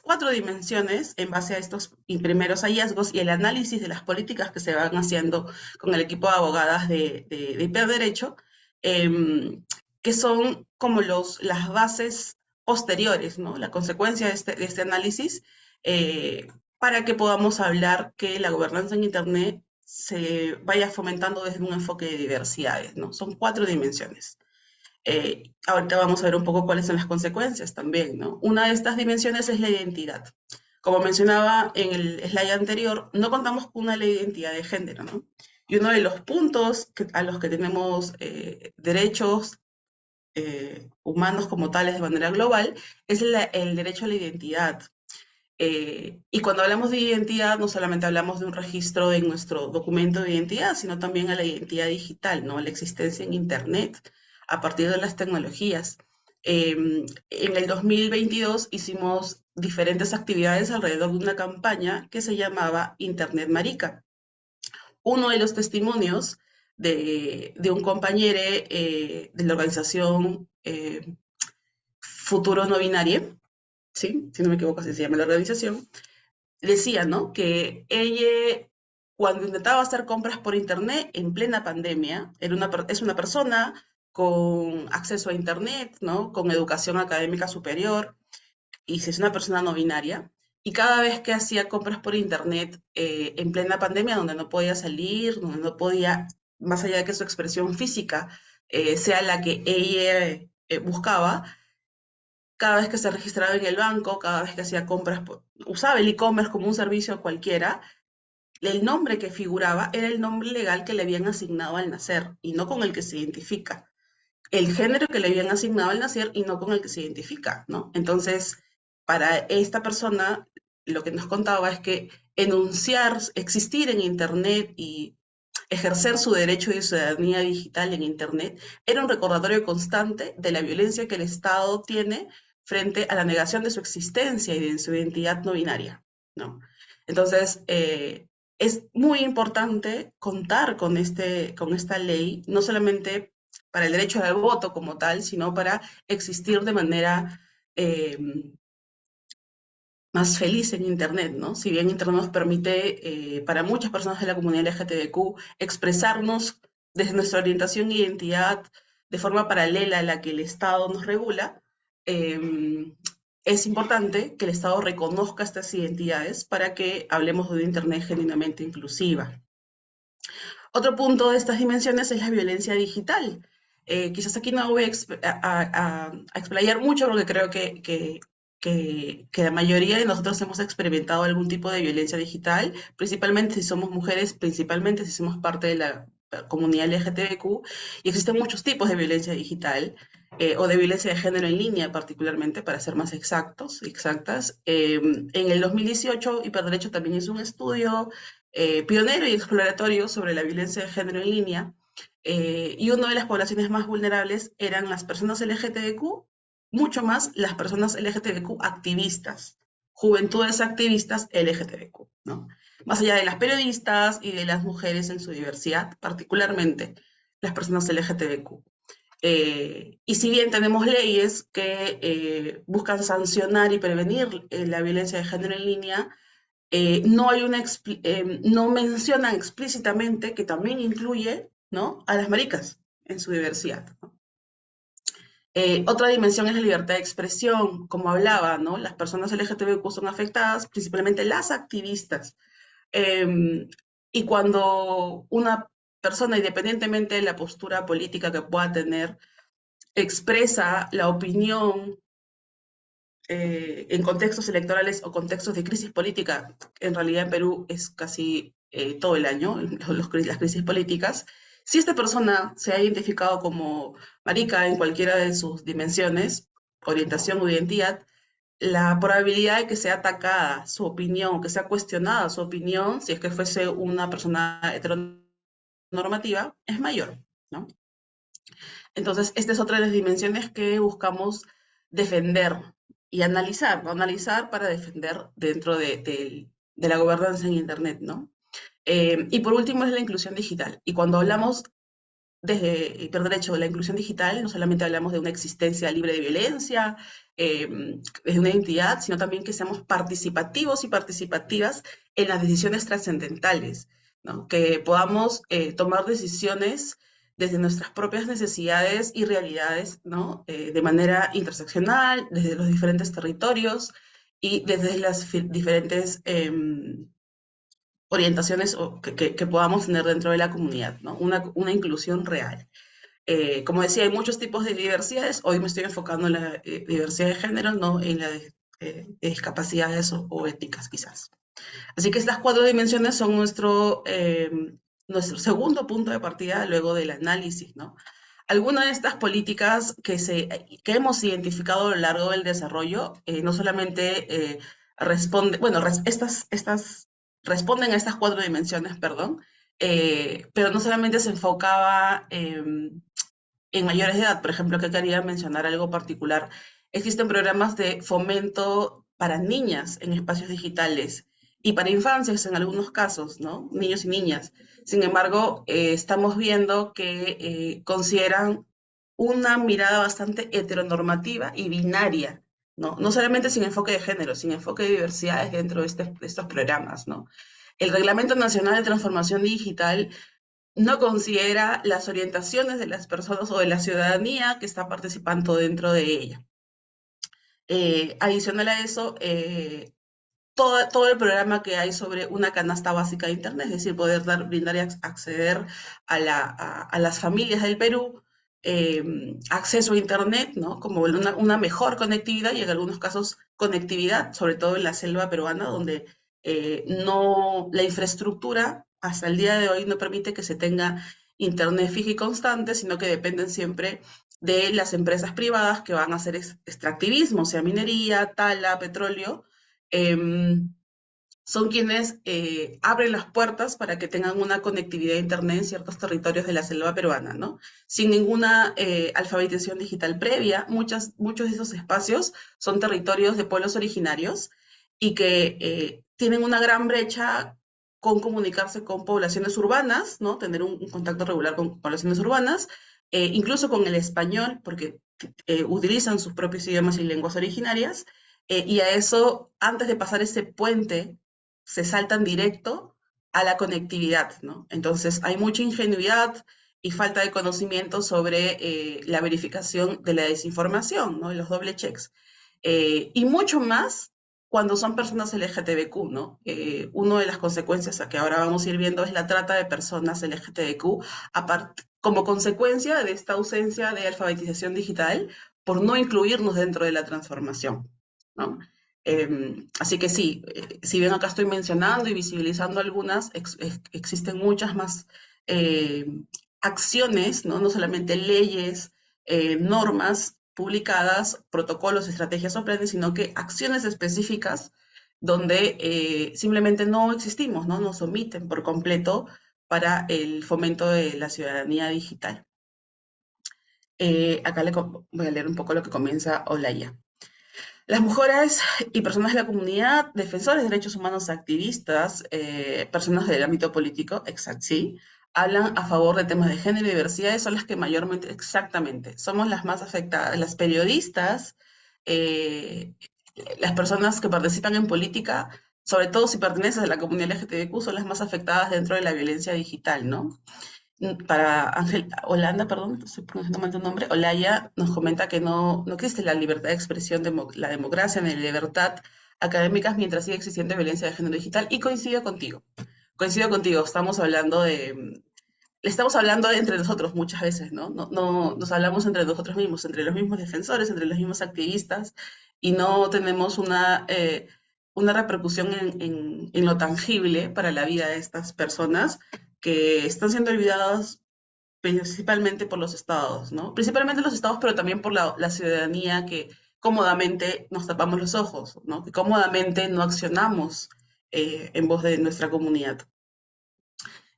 4 dimensiones en base a estos primeros hallazgos y el análisis de las políticas que se van haciendo con el equipo de abogadas de Hiperderecho, que son como las bases posteriores, ¿no? La consecuencia de este análisis para que podamos hablar que la gobernanza en Internet se vaya fomentando desde un enfoque de diversidades, ¿no? Son 4 dimensiones. Ahorita vamos a ver un poco cuáles son las consecuencias también, ¿no? Una de estas dimensiones es la identidad. Como mencionaba en el slide anterior, no contamos con una ley de identidad de género, ¿no? Y uno de los puntos a los que tenemos derechos humanos como tales de manera global es el derecho a la identidad. Y cuando hablamos de identidad, no solamente hablamos de un registro en nuestro documento de identidad, sino también a la identidad digital, ¿no? La existencia en Internet a partir de las tecnologías. En el 2022 hicimos diferentes actividades alrededor de una campaña que se llamaba Internet Marica. Uno de los testimonios de un compañero de la organización Futuro No Binario, ¿sí? Si no me equivoco, así se llama la organización, decía, ¿no? Que ella, cuando intentaba hacer compras por internet en plena pandemia, es una persona con acceso a internet, ¿no? Con educación académica superior, y si es una persona no binaria, y cada vez que hacía compras por internet en plena pandemia, donde no podía salir, donde no podía, más allá de que su expresión física sea la que ella buscaba, cada vez que se registraba en el banco, cada vez que hacía compras, usaba el e-commerce como un servicio cualquiera, el nombre que figuraba era el nombre legal que le habían asignado al nacer y no con el que se identifica. El género que le habían asignado al nacer y no con el que se identifica, ¿no? Entonces, para esta persona, lo que nos contaba es que existir en Internet y ejercer su derecho de ciudadanía digital en Internet era un recordatorio constante de la violencia que el Estado tiene frente a la negación de su existencia y de su identidad no binaria, ¿no? Entonces, es muy importante contar con esta ley, no solamente para el derecho al voto como tal, sino para existir de manera más feliz en Internet, ¿no? Si bien Internet nos permite, para muchas personas de la comunidad LGTBQ, expresarnos desde nuestra orientación e identidad de forma paralela a la que el Estado nos regula, es importante que el Estado reconozca estas identidades para que hablemos de una Internet genuinamente inclusiva. Otro punto de estas dimensiones es la violencia digital. Quizás aquí no voy a explayar mucho porque creo que la mayoría de nosotros hemos experimentado algún tipo de violencia digital, principalmente si somos mujeres, principalmente si somos parte de la comunidad LGTBQ, y existen muchos tipos de violencia digital, o de violencia de género en línea particularmente, para ser más exactas. En el 2018, Hiperderecho también hizo un estudio pionero y exploratorio sobre la violencia de género en línea, y una de las poblaciones más vulnerables eran las personas LGTBQ, mucho más las personas LGTBQ activistas, juventudes activistas LGTBQ, ¿no? Más allá de las periodistas y de las mujeres en su diversidad, particularmente las personas LGTBQ. Y si bien tenemos leyes que buscan sancionar y prevenir la violencia de género en línea, no mencionan explícitamente que también incluye, ¿no?, a las maricas en su diversidad, ¿no? Otra dimensión es la libertad de expresión, como hablaba, ¿no? Las personas LGTBQ son afectadas, principalmente las activistas. Y cuando una persona, independientemente de la postura política que pueda tener, expresa la opinión en contextos electorales o contextos de crisis política, en realidad en Perú es casi todo el año, las crisis políticas, si esta persona se ha identificado como marica en cualquiera de sus dimensiones, orientación o identidad, la probabilidad de que sea atacada su opinión, que sea cuestionada su opinión, si es que fuese una persona heteronormativa, es mayor, ¿no? Entonces, esta es otra de las dimensiones que buscamos defender y analizar, ¿no? Analizar para defender dentro de la gobernanza en Internet, ¿no? Y por último es la inclusión digital. Y cuando hablamos desde Hiperderecho de la inclusión digital, no solamente hablamos de una existencia libre de violencia, de una identidad, sino también que seamos participativos y participativas en las decisiones trascendentales, ¿no? Que podamos tomar decisiones desde nuestras propias necesidades y realidades, ¿no? De manera interseccional, desde los diferentes territorios y desde las diferentes orientaciones que podamos tener dentro de la comunidad, ¿no? Una inclusión real. Como decía, hay muchos tipos de diversidades. Hoy me estoy enfocando en la diversidad de género, no en la de discapacidades o étnicas, quizás. Así que estas 4 dimensiones son nuestro segundo punto de partida luego del análisis, ¿no? Algunas de estas políticas que hemos identificado a lo largo del desarrollo no solamente estas responden a estas 4 dimensiones, perdón, pero no solamente se enfocaba en mayores de edad. Por ejemplo, que quería mencionar algo particular. Existen programas de fomento para niñas en espacios digitales y para infancias en algunos casos, ¿no? Niños y niñas. Sin embargo, estamos viendo que consideran una mirada bastante heteronormativa y binaria, ¿no? No solamente sin enfoque de género, sin enfoque de diversidades dentro de estos programas, ¿no? El Reglamento Nacional de Transformación Digital no considera las orientaciones de las personas o de la ciudadanía que está participando dentro de ella. Adicional a eso, todo el programa que hay sobre una canasta básica de Internet, es decir, poder brindar y acceder a las familias del Perú, acceso a Internet, ¿no? Como una mejor conectividad y en algunos casos conectividad, sobre todo en la selva peruana, donde la infraestructura hasta el día de hoy no permite que se tenga Internet fijo y constante, sino que dependen siempre de las empresas privadas que van a hacer extractivismo, sea minería, tala, petróleo, son quienes abren las puertas para que tengan una conectividad a Internet en ciertos territorios de la selva peruana, ¿no? Sin ninguna alfabetización digital previa, muchos de esos espacios son territorios de pueblos originarios y que tienen una gran brecha con comunicarse con poblaciones urbanas, ¿no? Tener un contacto regular con poblaciones urbanas, incluso con el español, porque utilizan sus propios idiomas y lenguas originarias, y a eso, antes de pasar ese puente, se saltan directo a la conectividad, ¿no? Entonces hay mucha ingenuidad y falta de conocimiento sobre la verificación de la desinformación, ¿no? Los doble checks. Y mucho más cuando son personas LGTBQ, ¿no? Una de las consecuencias a que ahora vamos a ir viendo es la trata de personas LGTBQ como consecuencia de esta ausencia de alfabetización digital por no incluirnos dentro de la transformación, ¿no? Así que sí, si bien acá estoy mencionando y visibilizando algunas, existen muchas más acciones, ¿no? No solamente leyes, normas publicadas, protocolos, estrategias o planes, sino que acciones específicas donde simplemente no existimos, ¿no? Nos omiten por completo para el fomento de la ciudadanía digital. Acá voy a leer un poco lo que comienza Olaya. Las mujeres y personas de la comunidad, defensores de derechos humanos, activistas, personas del ámbito político, sí, hablan a favor de temas de género y diversidad, son las que mayormente, exactamente, somos las más afectadas. Las periodistas, eh, las personas que participan en política, sobre todo si perteneces a la comunidad LGTBQ, son las más afectadas dentro de la violencia digital, ¿no? Para Holanda, perdón, estoy pronunciando mal tu nombre, Olaya nos comenta que no existe la libertad de expresión, la democracia ni la libertad académicas mientras siga existiendo violencia de género digital, y coincido contigo, estamos hablando entre nosotros muchas veces, ¿no? No nos hablamos entre nosotros mismos, entre los mismos defensores, entre los mismos activistas, y no tenemos una repercusión en lo tangible para la vida de estas personas que están siendo olvidadas principalmente por los estados, ¿no? Principalmente los estados, pero también por la ciudadanía que cómodamente nos tapamos los ojos, ¿no? Que cómodamente no accionamos en voz de nuestra comunidad.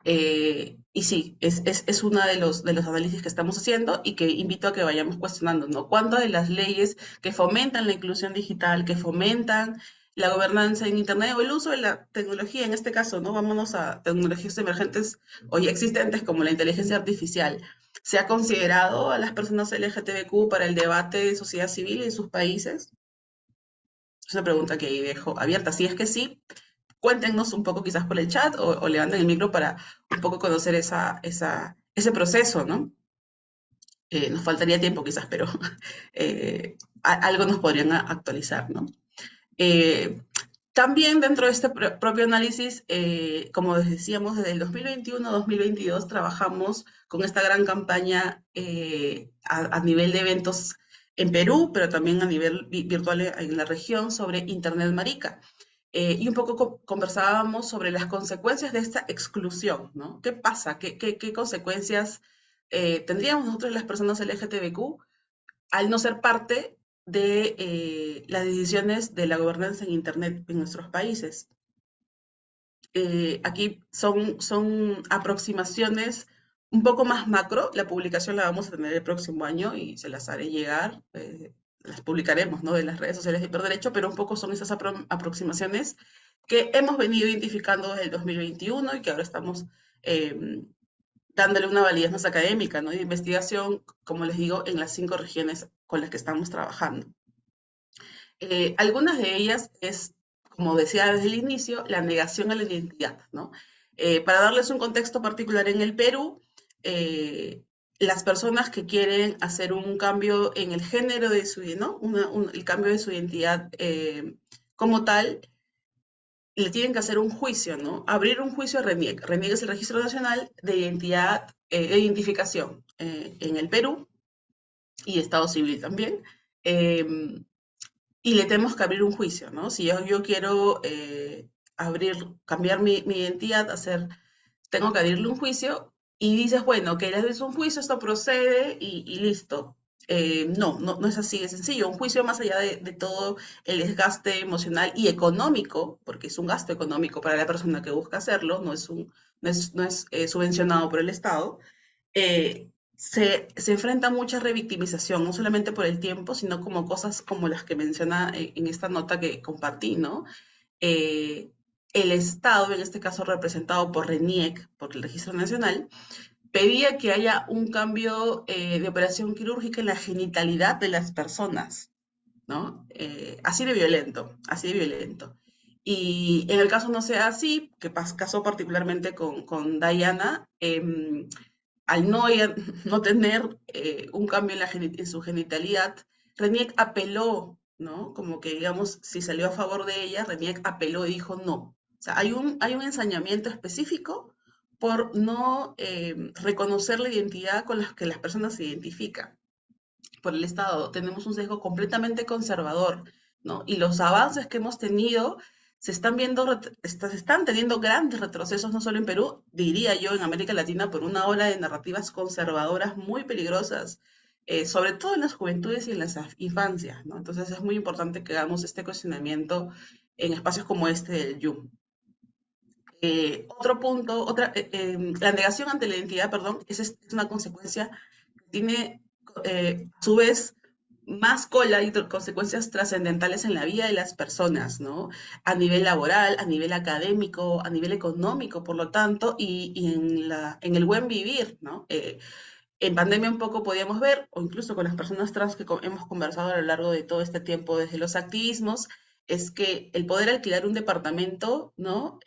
Y sí, es uno de los análisis que estamos haciendo y que invito a que vayamos cuestionando, ¿no? ¿Cuántas de las leyes que fomentan la inclusión digital, que fomentan la gobernanza en Internet o el uso de la tecnología, en este caso, ¿no? Vámonos a tecnologías emergentes o ya existentes como la inteligencia artificial. ¿Se ha considerado a las personas LGTBQ para el debate de sociedad civil en sus países? Es una pregunta que ahí dejo abierta. Si es que sí, cuéntenos un poco quizás por el chat o levanten el micro para un poco conocer ese proceso, ¿no? Nos faltaría tiempo quizás, pero algo nos podrían actualizar, ¿no? También dentro de este propio análisis, como les decíamos, desde el 2021-2022 trabajamos con esta gran campaña a nivel de eventos en Perú, pero también a nivel virtual en la región sobre Internet Marica. Y un poco conversábamos sobre las consecuencias de esta exclusión, ¿no? ¿Qué pasa? ¿Qué consecuencias tendríamos nosotros las personas LGTBQ al no ser parte de las decisiones de la gobernanza en Internet en nuestros países? Aquí son aproximaciones un poco más macro. La publicación la vamos a tener el próximo año y se las haré llegar. Las publicaremos, ¿no? De las redes sociales de Hiperderecho, pero un poco son esas aproximaciones que hemos venido identificando desde el 2021 y que ahora estamos dándole una validez más académica, ¿no? De investigación, como les digo, en las 5 regiones con las que estamos trabajando. Algunas de ellas es, como decía desde el inicio, la negación a la identidad, ¿no? Para darles un contexto particular en el Perú, las personas que quieren hacer un cambio en el género de su, ¿no? El cambio de su identidad como tal, le tienen que hacer un juicio, ¿no? Abrir un juicio a RENIEC. RENIEC es el Registro Nacional de Identidad, de Identificación en el Perú y Estado Civil también. Y le tenemos que abrir un juicio, ¿no? Si yo quiero cambiar mi identidad, tengo que abrirle un juicio y dices, bueno, que le haces un juicio, esto procede y listo. no es así de sencillo. Un juicio más allá de todo el desgaste emocional y económico, porque es un gasto económico para la persona que busca hacerlo, no es subvencionado por el Estado, se enfrenta a mucha revictimización, no solamente por el tiempo, sino como cosas como las que menciona en esta nota que compartí, ¿no? Eh, el Estado, en este caso representado por RENIEC, por el Registro Nacional, pedía que haya un cambio de operación quirúrgica en la genitalidad de las personas, ¿no? Así de violento, así de violento. Y en el caso no sea así, que pasó particularmente con Diana, al no, no tener un cambio en su genitalidad, Reniec apeló, ¿no? Como que, digamos, si salió a favor de ella, Reniec apeló y dijo no. O sea, hay un ensañamiento específico por no reconocer la identidad con la que las personas se identifican. Por el Estado tenemos un sesgo completamente conservador, ¿no? Y los avances que hemos tenido se están viendo, se están teniendo grandes retrocesos, no solo en Perú, diría yo, en América Latina, por una ola de narrativas conservadoras muy peligrosas, sobre todo en las juventudes y en las infancias, ¿no? Entonces es muy importante que hagamos este cuestionamiento en espacios como este del YUM. Otro punto, la negación ante la identidad, perdón, es una consecuencia que tiene a su vez más cola y consecuencias trascendentales en la vida de las personas, ¿no? A nivel laboral, a nivel académico, a nivel económico, por lo tanto, y en el buen vivir, ¿no? En pandemia un poco podíamos ver, o incluso con las personas trans que hemos conversado a lo largo de todo este tiempo desde los activismos, es que el poder alquilar un departamento, ¿no?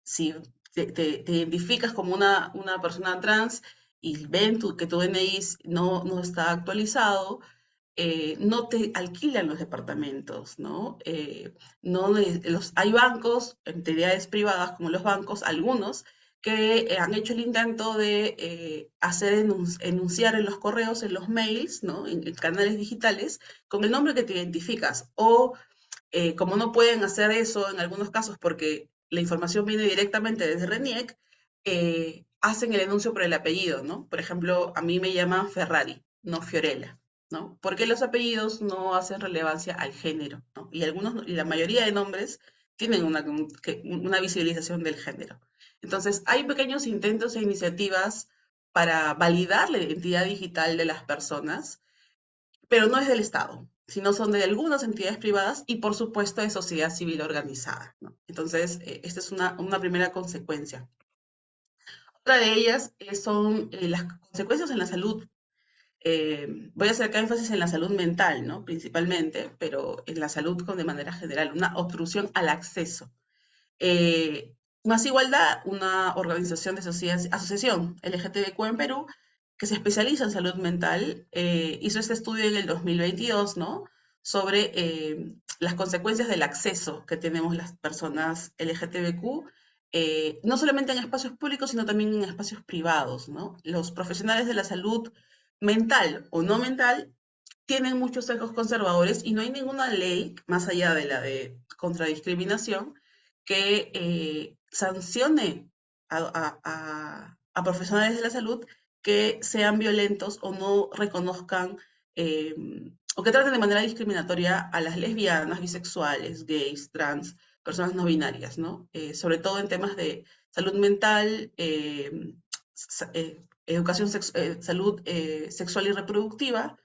Si te identificas como una persona trans y ven que tu DNI no está actualizado, no te alquilan los departamentos, ¿no? Hay bancos, entidades privadas como los bancos, algunos, que han hecho el intento de hacer enunciar en los correos, en los mails, ¿no? En canales digitales, con el nombre que te identificas. O como no pueden hacer eso en algunos casos porque la información viene directamente desde RENIEC, hacen el enuncio por el apellido, ¿no? Por ejemplo, a mí me llaman Ferrari, no Fiorella, ¿no? Porque los apellidos no hacen relevancia al género, ¿no? Y la mayoría de nombres tienen una visibilización del género. Entonces, hay pequeños intentos e iniciativas para validar la identidad digital de las personas, pero no es del Estado, sino son de algunas entidades privadas y, por supuesto, de sociedad civil organizada, ¿no? Entonces, esta es una primera consecuencia. Otra de ellas son las consecuencias en la salud. Voy a hacer acá énfasis en la salud mental, ¿no? Principalmente, pero en la salud de manera general, una obstrucción al acceso. Más Igualdad, una organización de asociación LGTBQ en Perú, que se especializa en salud mental, hizo este estudio en el 2022, ¿no? Sobre las consecuencias del acceso que tenemos las personas LGTBQ, no solamente en espacios públicos, sino también en espacios privados, ¿no? Los profesionales de la salud mental o no mental tienen muchos sesgos conservadores y no hay ninguna ley, más allá de la de contradiscriminación, que sancione a profesionales de la salud que sean violentos o no reconozcan eh, o que traten de manera discriminatoria a las lesbianas, bisexuales, gays, trans, personas no binarias, ¿no? Sobre todo en temas de salud mental, educación, salud sexual y reproductiva.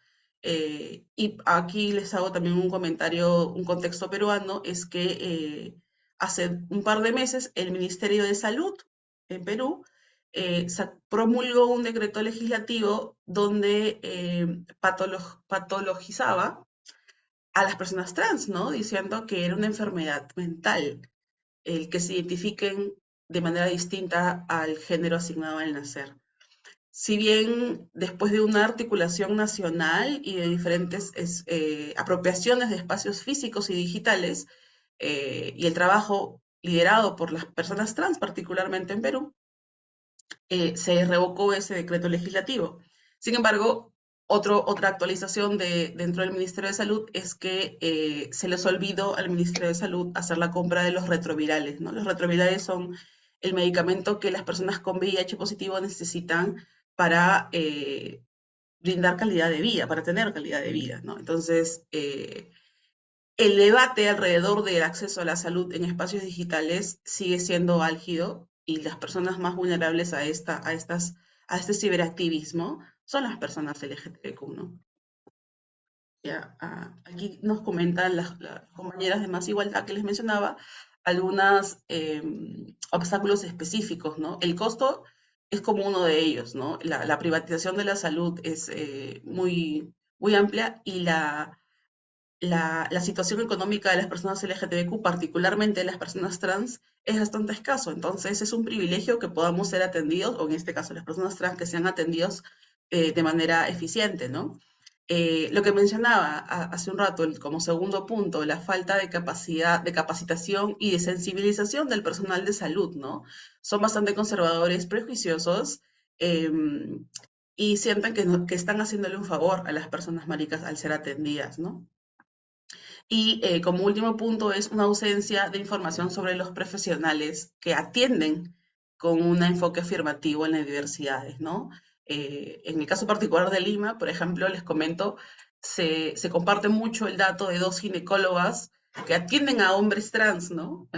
Y aquí les hago también un comentario, un contexto peruano, es que hace un par de meses el Ministerio de Salud en Perú promulgó un decreto legislativo donde patologizaba a las personas trans, ¿no? Diciendo que era una enfermedad mental el que se identifiquen de manera distinta al género asignado al nacer. Si bien después de una articulación nacional y de diferentes apropiaciones de espacios físicos y digitales, y el trabajo liderado por las personas trans, particularmente en Perú, se revocó ese decreto legislativo. Sin embargo, otra actualización dentro del Ministerio de Salud es que se les olvidó al Ministerio de Salud hacer la compra de los retrovirales, ¿no? Los retrovirales son el medicamento que las personas con VIH positivo necesitan para brindar calidad de vida, para tener calidad de vida, ¿no? Entonces, el debate alrededor del acceso a la salud en espacios digitales sigue siendo álgido y las personas más vulnerables a este ciberactivismo son las personas LGTBQ, ¿no? Ya, aquí nos comentan las compañeras de Más Igualdad que les mencionaba algunos obstáculos específicos, ¿no? El costo es como uno de ellos, ¿no? La privatización de la salud es muy amplia y la situación económica de las personas LGTBQ, particularmente de las personas trans, es bastante escaso. Entonces es un privilegio que podamos ser atendidos, o en este caso las personas trans que sean atendidos de manera eficiente, ¿no? Lo que mencionaba hace un rato, como segundo punto, la falta de capacidad, de capacitación y de sensibilización del personal de salud, ¿no? Son bastante conservadores, prejuiciosos, y sienten que están haciéndole un favor a las personas maricas al ser atendidas, ¿no? Y como último punto es una ausencia de información sobre los profesionales que atienden con un enfoque afirmativo en las diversidades, ¿no? En el caso particular de Lima, por ejemplo, les comento, se comparte mucho el dato de 2 ginecólogas que atienden a hombres trans, ¿no?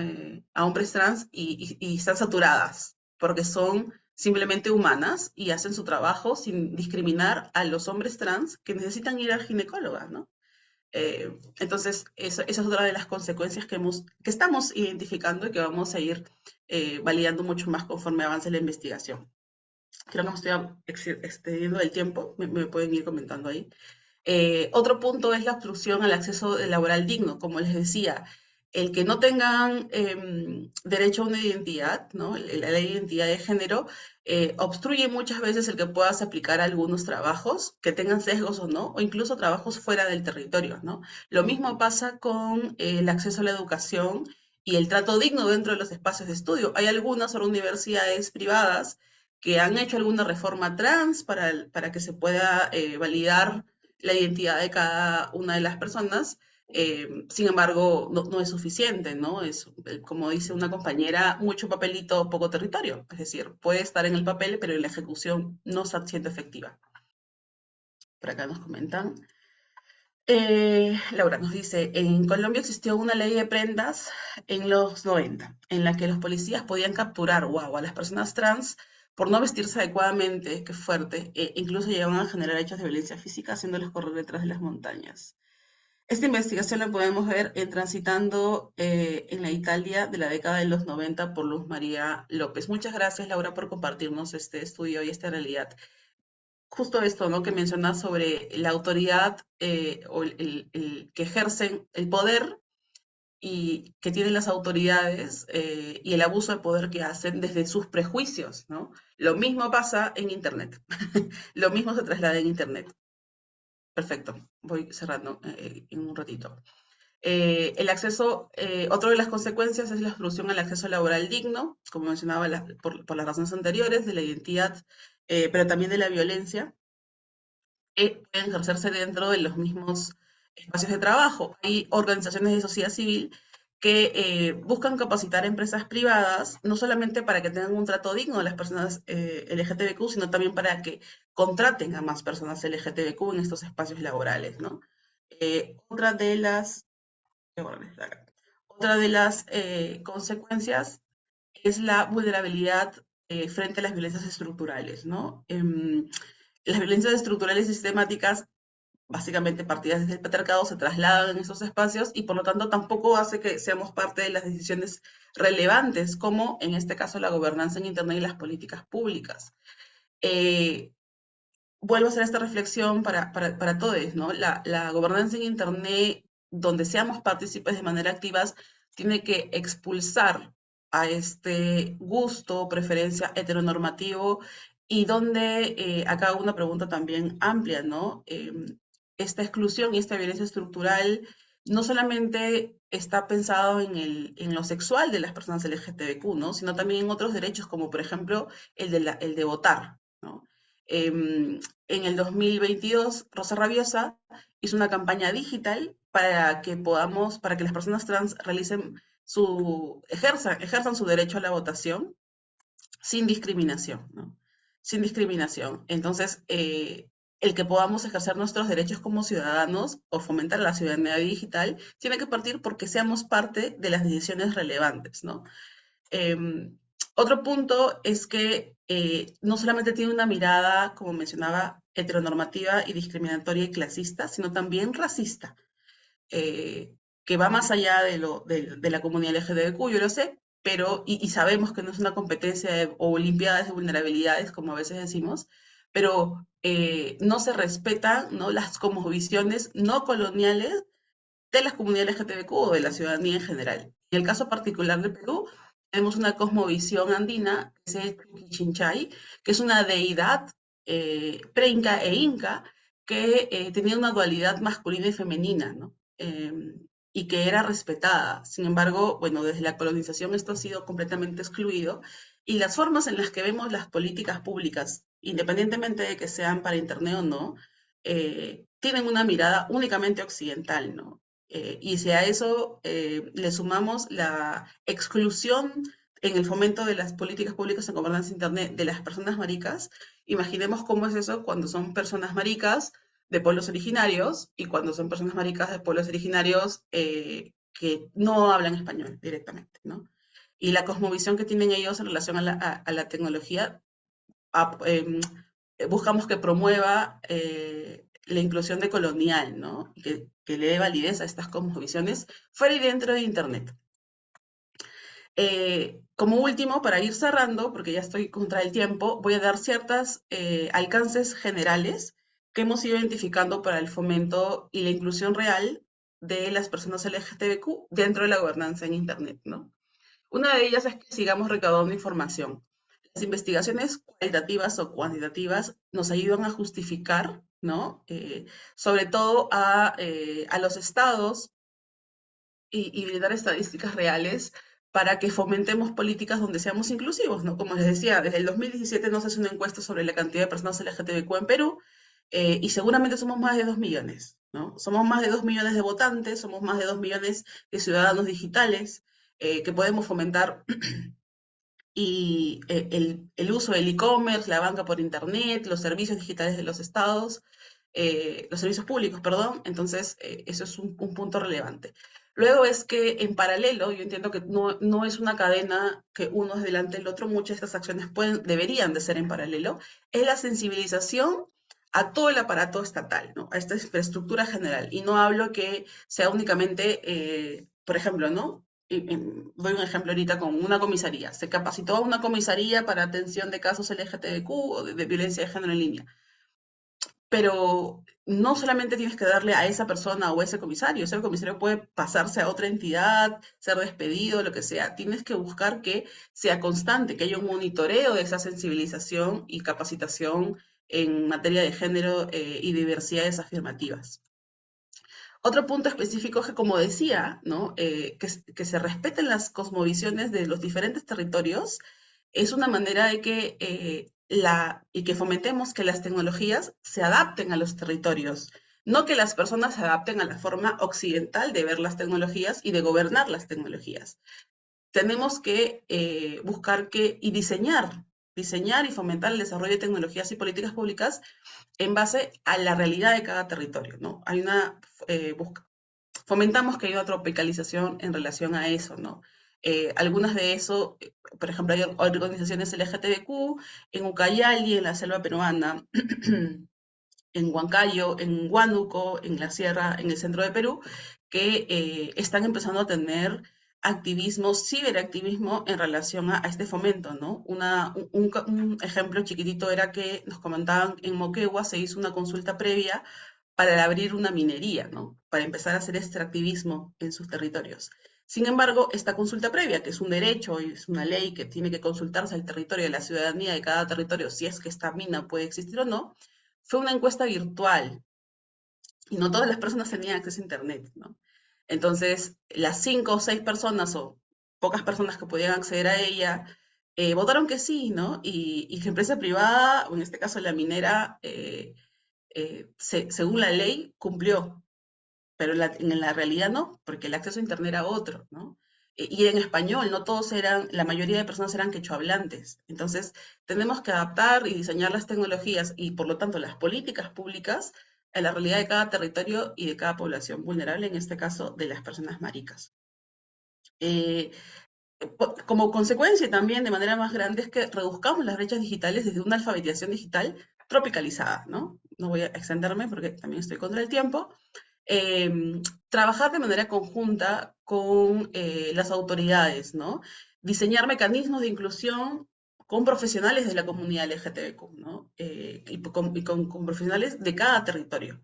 A hombres trans y están saturadas porque son simplemente humanas y hacen su trabajo sin discriminar a los hombres trans que necesitan ir al ginecóloga, ¿no? Entonces, esa es otra de las consecuencias que estamos identificando y que vamos a ir validando mucho más conforme avance la investigación. Creo que me estoy excediendo del tiempo, me pueden ir comentando ahí. Otro punto es la obstrucción al acceso laboral digno. Como les decía, el que no tengan derecho a una identidad, ¿no? La ley de identidad de género, obstruye muchas veces el que puedas aplicar algunos trabajos, que tengan sesgos o no, o incluso trabajos fuera del territorio, ¿no? Lo mismo pasa con el acceso a la educación y el trato digno dentro de los espacios de estudio. Hay algunas universidades privadas que han hecho alguna reforma trans para que se pueda validar la identidad de cada una de las personas. Sin embargo, no es suficiente, ¿no? Es, como dice una compañera, mucho papelito, poco territorio. Es decir, puede estar en el papel, pero en la ejecución no está siendo efectiva. Por acá nos comentan. Laura nos dice, en Colombia existió una ley de prendas en los 90, en la que los policías podían capturar, wow, a las personas trans por no vestirse adecuadamente, qué fuerte, incluso llegaban a generar hechos de violencia física haciéndolos correr detrás de las montañas. Esta investigación la podemos ver en Transitando en la Italia de la década de los 90 por Luz María López. Muchas gracias, Laura, por compartirnos este estudio y esta realidad. Justo esto, ¿no? Que mencionas sobre la autoridad o el que ejercen el poder y que tienen las autoridades y el abuso de poder que hacen desde sus prejuicios, ¿no? Lo mismo pasa en Internet. Lo mismo se traslada en Internet. Perfecto, voy cerrando en un ratito. El acceso, otra de las consecuencias es la exclusión al acceso laboral digno, como mencionaba por las razones anteriores, de la identidad, pero también de la violencia, pueden ejercerse dentro de los mismos espacios de trabajo. Hay organizaciones de sociedad civil que buscan capacitar a empresas privadas, no solamente para que tengan un trato digno de las personas LGTBQ, sino también para que contraten a más personas LGTBQ en estos espacios laborales, ¿no? Otra de las consecuencias es la vulnerabilidad frente a las violencias estructurales, ¿no? Las violencias estructurales sistemáticas, básicamente partidas desde el patriarcado, se trasladan en esos espacios y por lo tanto tampoco hace que seamos parte de las decisiones relevantes, como en este caso la gobernanza en Internet y las políticas públicas. Vuelvo a hacer esta reflexión para todos, ¿no? La gobernanza en Internet, donde seamos partícipes de manera activa, tiene que expulsar a este gusto, preferencia heteronormativo y donde, acá hago una pregunta también amplia, ¿no? Esta exclusión y esta violencia estructural no solamente está pensado en lo sexual de las personas LGTBQ, ¿no? Sino también en otros derechos, como por ejemplo el de votar, ¿no? En el 2022, Rosa Rabiosa hizo una campaña digital para que para que las personas trans ejerzan su derecho a la votación sin discriminación, ¿no? Sin discriminación. Entonces, el que podamos ejercer nuestros derechos como ciudadanos o fomentar la ciudadanía digital, tiene que partir porque seamos parte de las decisiones relevantes, ¿no? Otro punto es que no solamente tiene una mirada, como mencionaba, heteronormativa y discriminatoria y clasista, sino también racista, que va más allá de la comunidad LGTBQ, yo lo sé, pero, y sabemos que no es una competencia o olimpiadas de vulnerabilidades, como a veces decimos, pero no se respetan, ¿no?, las cosmovisiones no coloniales de las comunidades LGTBQ o de la ciudadanía en general. En el caso particular de Perú, tenemos una cosmovisión andina, que es el Chinchay, que es una deidad pre-inca e inca, que tenía una dualidad masculina y femenina, ¿no? Y que era respetada. Sin embargo, bueno, desde la colonización esto ha sido completamente excluido, y las formas en las que vemos las políticas públicas, independientemente de que sean para Internet o no, tienen una mirada únicamente occidental, ¿no? Y si a eso le sumamos la exclusión en el fomento de las políticas públicas en gobernanza Internet de las personas maricas, imaginemos cómo es eso cuando son personas maricas de pueblos originarios y cuando son personas maricas de pueblos originarios que no hablan español directamente, ¿no? Y la cosmovisión que tienen ellos en relación a la tecnología, buscamos que promueva la inclusión de colonial, ¿no? Y que le dé validez a estas cosmovisiones fuera y dentro de Internet. Como último, para ir cerrando, porque ya estoy contra el tiempo, voy a dar ciertos alcances generales que hemos ido identificando para el fomento y la inclusión real de las personas LGTBQ dentro de la gobernanza en Internet, ¿no? Una de ellas es que sigamos recaudando información. Las investigaciones cualitativas o cuantitativas nos ayudan a justificar, ¿no? Sobre todo a los estados y brindar estadísticas reales para que fomentemos políticas donde seamos inclusivos, ¿no? Como les decía, desde el 2017 no se hace una encuesta sobre la cantidad de personas LGTBQ en Perú, y seguramente somos más de 2 millones, ¿no? Somos más de 2 millones de votantes, somos más de 2 millones de ciudadanos digitales que podemos fomentar y el uso del e-commerce, la banca por internet, los servicios digitales de los estados, los servicios públicos, perdón. Entonces, eso es un punto relevante. Luego es que en paralelo, yo entiendo que no es una cadena que uno es delante del otro, muchas de estas acciones deberían de ser en paralelo, es la sensibilización a todo el aparato estatal, ¿no? A esta infraestructura general. Y no hablo que sea únicamente, por ejemplo, ¿no? Doy un ejemplo ahorita con una comisaría. Se capacitó a una comisaría para atención de casos LGTBQ o de violencia de género en línea. Pero no solamente tienes que darle a esa persona o a ese comisario puede pasarse a otra entidad, ser despedido, lo que sea. Tienes que buscar que sea constante, que haya un monitoreo de esa sensibilización y capacitación en materia de género y diversidades afirmativas. Otro punto específico es que, como decía, ¿no? Que se respeten las cosmovisiones de los diferentes territorios es una manera de que, y que fomentemos que las tecnologías se adapten a los territorios, no que las personas se adapten a la forma occidental de ver las tecnologías y de gobernar las tecnologías. Tenemos que buscar y diseñar y fomentar el desarrollo de tecnologías y políticas públicas en base a la realidad de cada territorio, ¿no? Hay fomentamos que haya una tropicalización en relación a eso, ¿no? Algunas de eso, por ejemplo, hay organizaciones LGTBQ en Ucayali, en la selva peruana, en Huancayo, en Huánuco, en la sierra, en el centro de Perú, que están empezando a tener activismo, ciberactivismo en relación a este fomento, ¿no? Un ejemplo chiquitito era que nos comentaban en Moquegua se hizo una consulta previa para abrir una minería, ¿no? Para empezar a hacer extractivismo en sus territorios. Sin embargo, esta consulta previa, que es un derecho y es una ley que tiene que consultarse al territorio de la ciudadanía de cada territorio si es que esta mina puede existir o no, fue una encuesta virtual y no todas las personas tenían acceso a Internet, ¿no? Entonces, las 5 o 6 personas o pocas personas que podían acceder a ella votaron que sí, ¿no? Y la empresa privada, o en este caso la minera, según la ley, cumplió, pero en la realidad no, porque el acceso a Internet era otro, ¿no? y en español, no todos eran, la mayoría de personas eran quechohablantes. Entonces, tenemos que adaptar y diseñar las tecnologías y, por lo tanto, las políticas públicas a la realidad de cada territorio y de cada población vulnerable, en este caso, de las personas maricas. Eh, Como consecuencia también, de manera más grande, es que reduzcamos las brechas digitales desde una alfabetización digital tropicalizada, ¿no? No voy a extenderme porque también estoy contra el tiempo. Trabajar de manera conjunta con las autoridades, ¿no? Diseñar mecanismos de inclusión con profesionales de la comunidad LGTBQ, ¿no? Y con profesionales de cada territorio.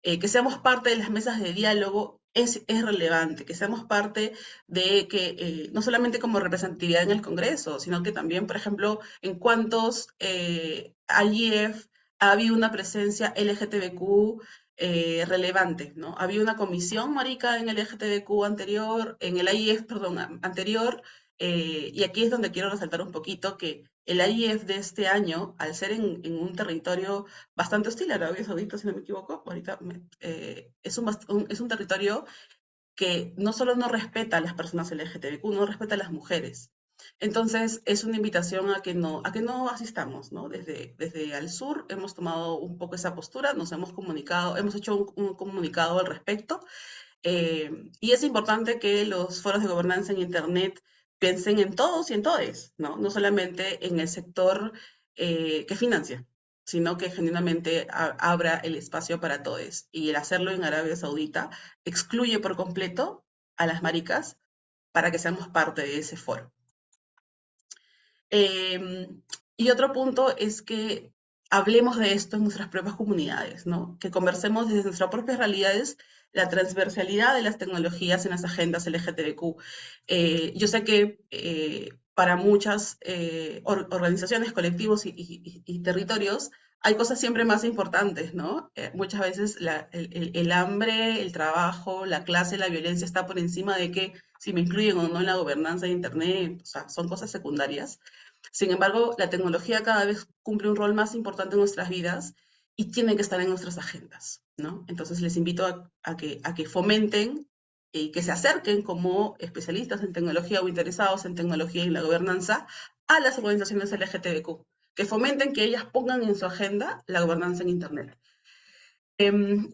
Que seamos parte de las mesas de diálogo es relevante, que seamos parte de que, no solamente como representatividad en el Congreso, sino que también, por ejemplo, en cuántos IEF ha habido una presencia LGTBQ relevante, ¿no? Había una comisión marica en el LGTBQ anterior, en el IEF, perdón, anterior, y aquí es donde quiero resaltar un poquito que el IEF de este año, al ser en un territorio bastante hostil a Arabia Saudita, si no me equivoco, ahorita es un territorio que no solo no respeta a las personas LGTBQ, no respeta a las mujeres. Entonces, es una invitación a que no asistamos, ¿no? Desde al sur hemos tomado un poco esa postura, nos hemos comunicado, hemos hecho un comunicado al respecto, y es importante que los foros de gobernanza en Internet piensen en todos y en todes, ¿no? No solamente en el sector que financia, sino que genuinamente abra el espacio para todos. Y el hacerlo en Arabia Saudita excluye por completo a las maricas para que seamos parte de ese foro. Y otro punto es que hablemos de esto en nuestras propias comunidades, ¿no? Que conversemos desde nuestras propias realidades la transversalidad de las tecnologías en las agendas LGTBQ. Yo sé que para muchas organizaciones, colectivos y territorios hay cosas siempre más importantes, ¿no? Muchas veces el hambre, el trabajo, la clase, la violencia está por encima de que si me incluyen o no en la gobernanza de Internet, o sea, son cosas secundarias. Sin embargo, la tecnología cada vez cumple un rol más importante en nuestras vidas y tiene que estar en nuestras agendas, ¿no? Entonces les invito a que fomenten y que se acerquen como especialistas en tecnología o interesados en tecnología y la gobernanza a las organizaciones LGTBQ, que fomenten que ellas pongan en su agenda la gobernanza en Internet.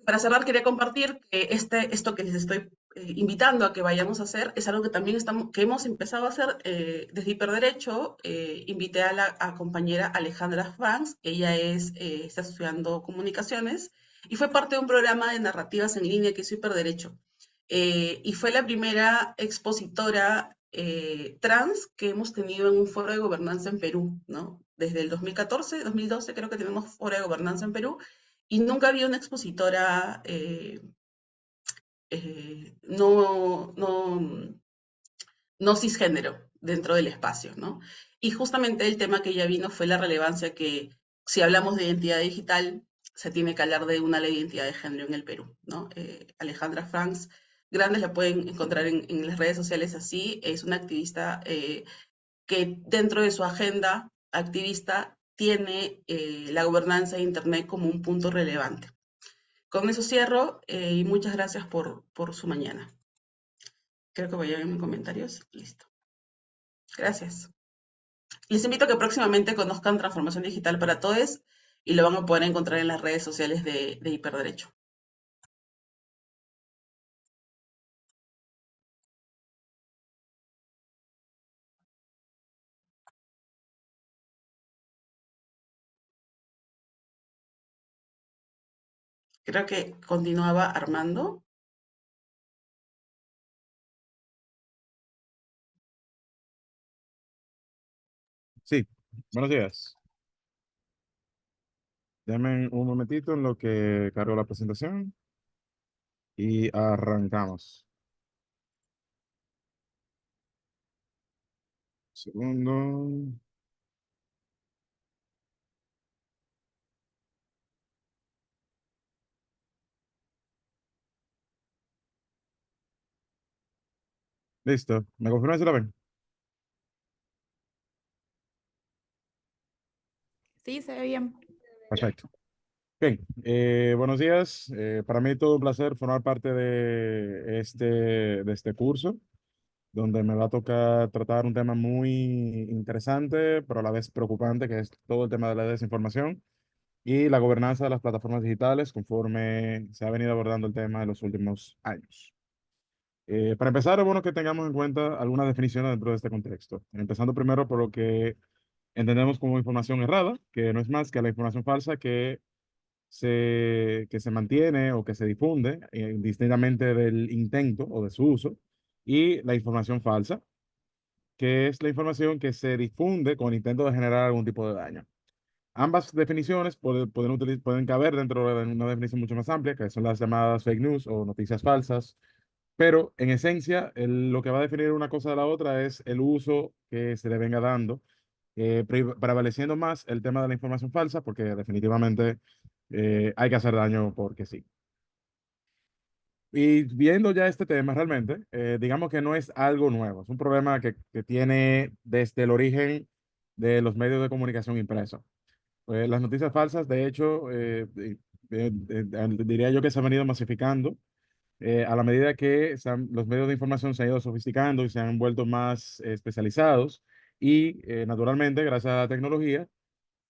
Para cerrar, quería compartir que esto que les estoy invitando a que vayamos a hacer es algo que también que hemos empezado a hacer desde Hiperderecho. Invité a la compañera Alejandra Franz, ella está estudiando comunicaciones y fue parte de un programa de narrativas en línea que es Hiperderecho. Y fue la primera expositora trans que hemos tenido en un foro de gobernanza en Perú, ¿no? Desde el 2014, 2012 creo que tenemos foro de gobernanza en Perú y nunca había una expositora no, no cisgénero dentro del espacio, ¿no? Y justamente el tema que ella vino fue la relevancia que si hablamos de identidad digital, se tiene que hablar de una ley de identidad de género en el Perú, ¿no? Alejandra Franz, grandes la pueden encontrar en las redes sociales así, es una activista que dentro de su agenda activista tiene la gobernanza de Internet como un punto relevante. Con eso cierro y muchas gracias por su mañana. Creo que voy a ver mis comentarios. Listo. Gracias. Les invito a que próximamente conozcan Transformación Digital para Todos y lo van a poder encontrar en las redes sociales de Hiperderecho. Creo que continuaba Armando. Sí, buenos días. Denme un momentito en lo que cargo la presentación y arrancamos. Segundo. Listo. ¿Me confirman si la ven? Sí, se ve bien. Perfecto. Bien, buenos días. Para mí todo un placer formar parte de este curso. donde me va a tocar tratar un tema muy interesante, pero a la vez preocupante, que es todo el tema de la desinformación y la gobernanza de las plataformas digitales conforme se ha venido abordando el tema en los últimos años. Para empezar, es bueno que tengamos en cuenta algunas definiciones dentro de este contexto, empezando primero por lo que entendemos como información errada, que no es más que la información falsa que se mantiene o que se difunde indistintamente del intento o de su uso, y la información falsa, que es la información que se difunde con el intento de generar algún tipo de daño. Ambas definiciones pueden caber dentro de una definición mucho más amplia, que son las llamadas fake news o noticias falsas, pero en esencia lo que va a definir una cosa de la otra es el uso que se le venga dando, prevaleciendo más el tema de la información falsa, porque definitivamente hay que hacer daño porque sí. Y viendo ya este tema realmente, digamos que no es algo nuevo, es un problema que tiene desde el origen de los medios de comunicación impresos. Las noticias falsas, de hecho, diría yo que se han venido masificando a la medida que los medios de información se han ido sofisticando y se han vuelto más especializados y, naturalmente, gracias a la tecnología,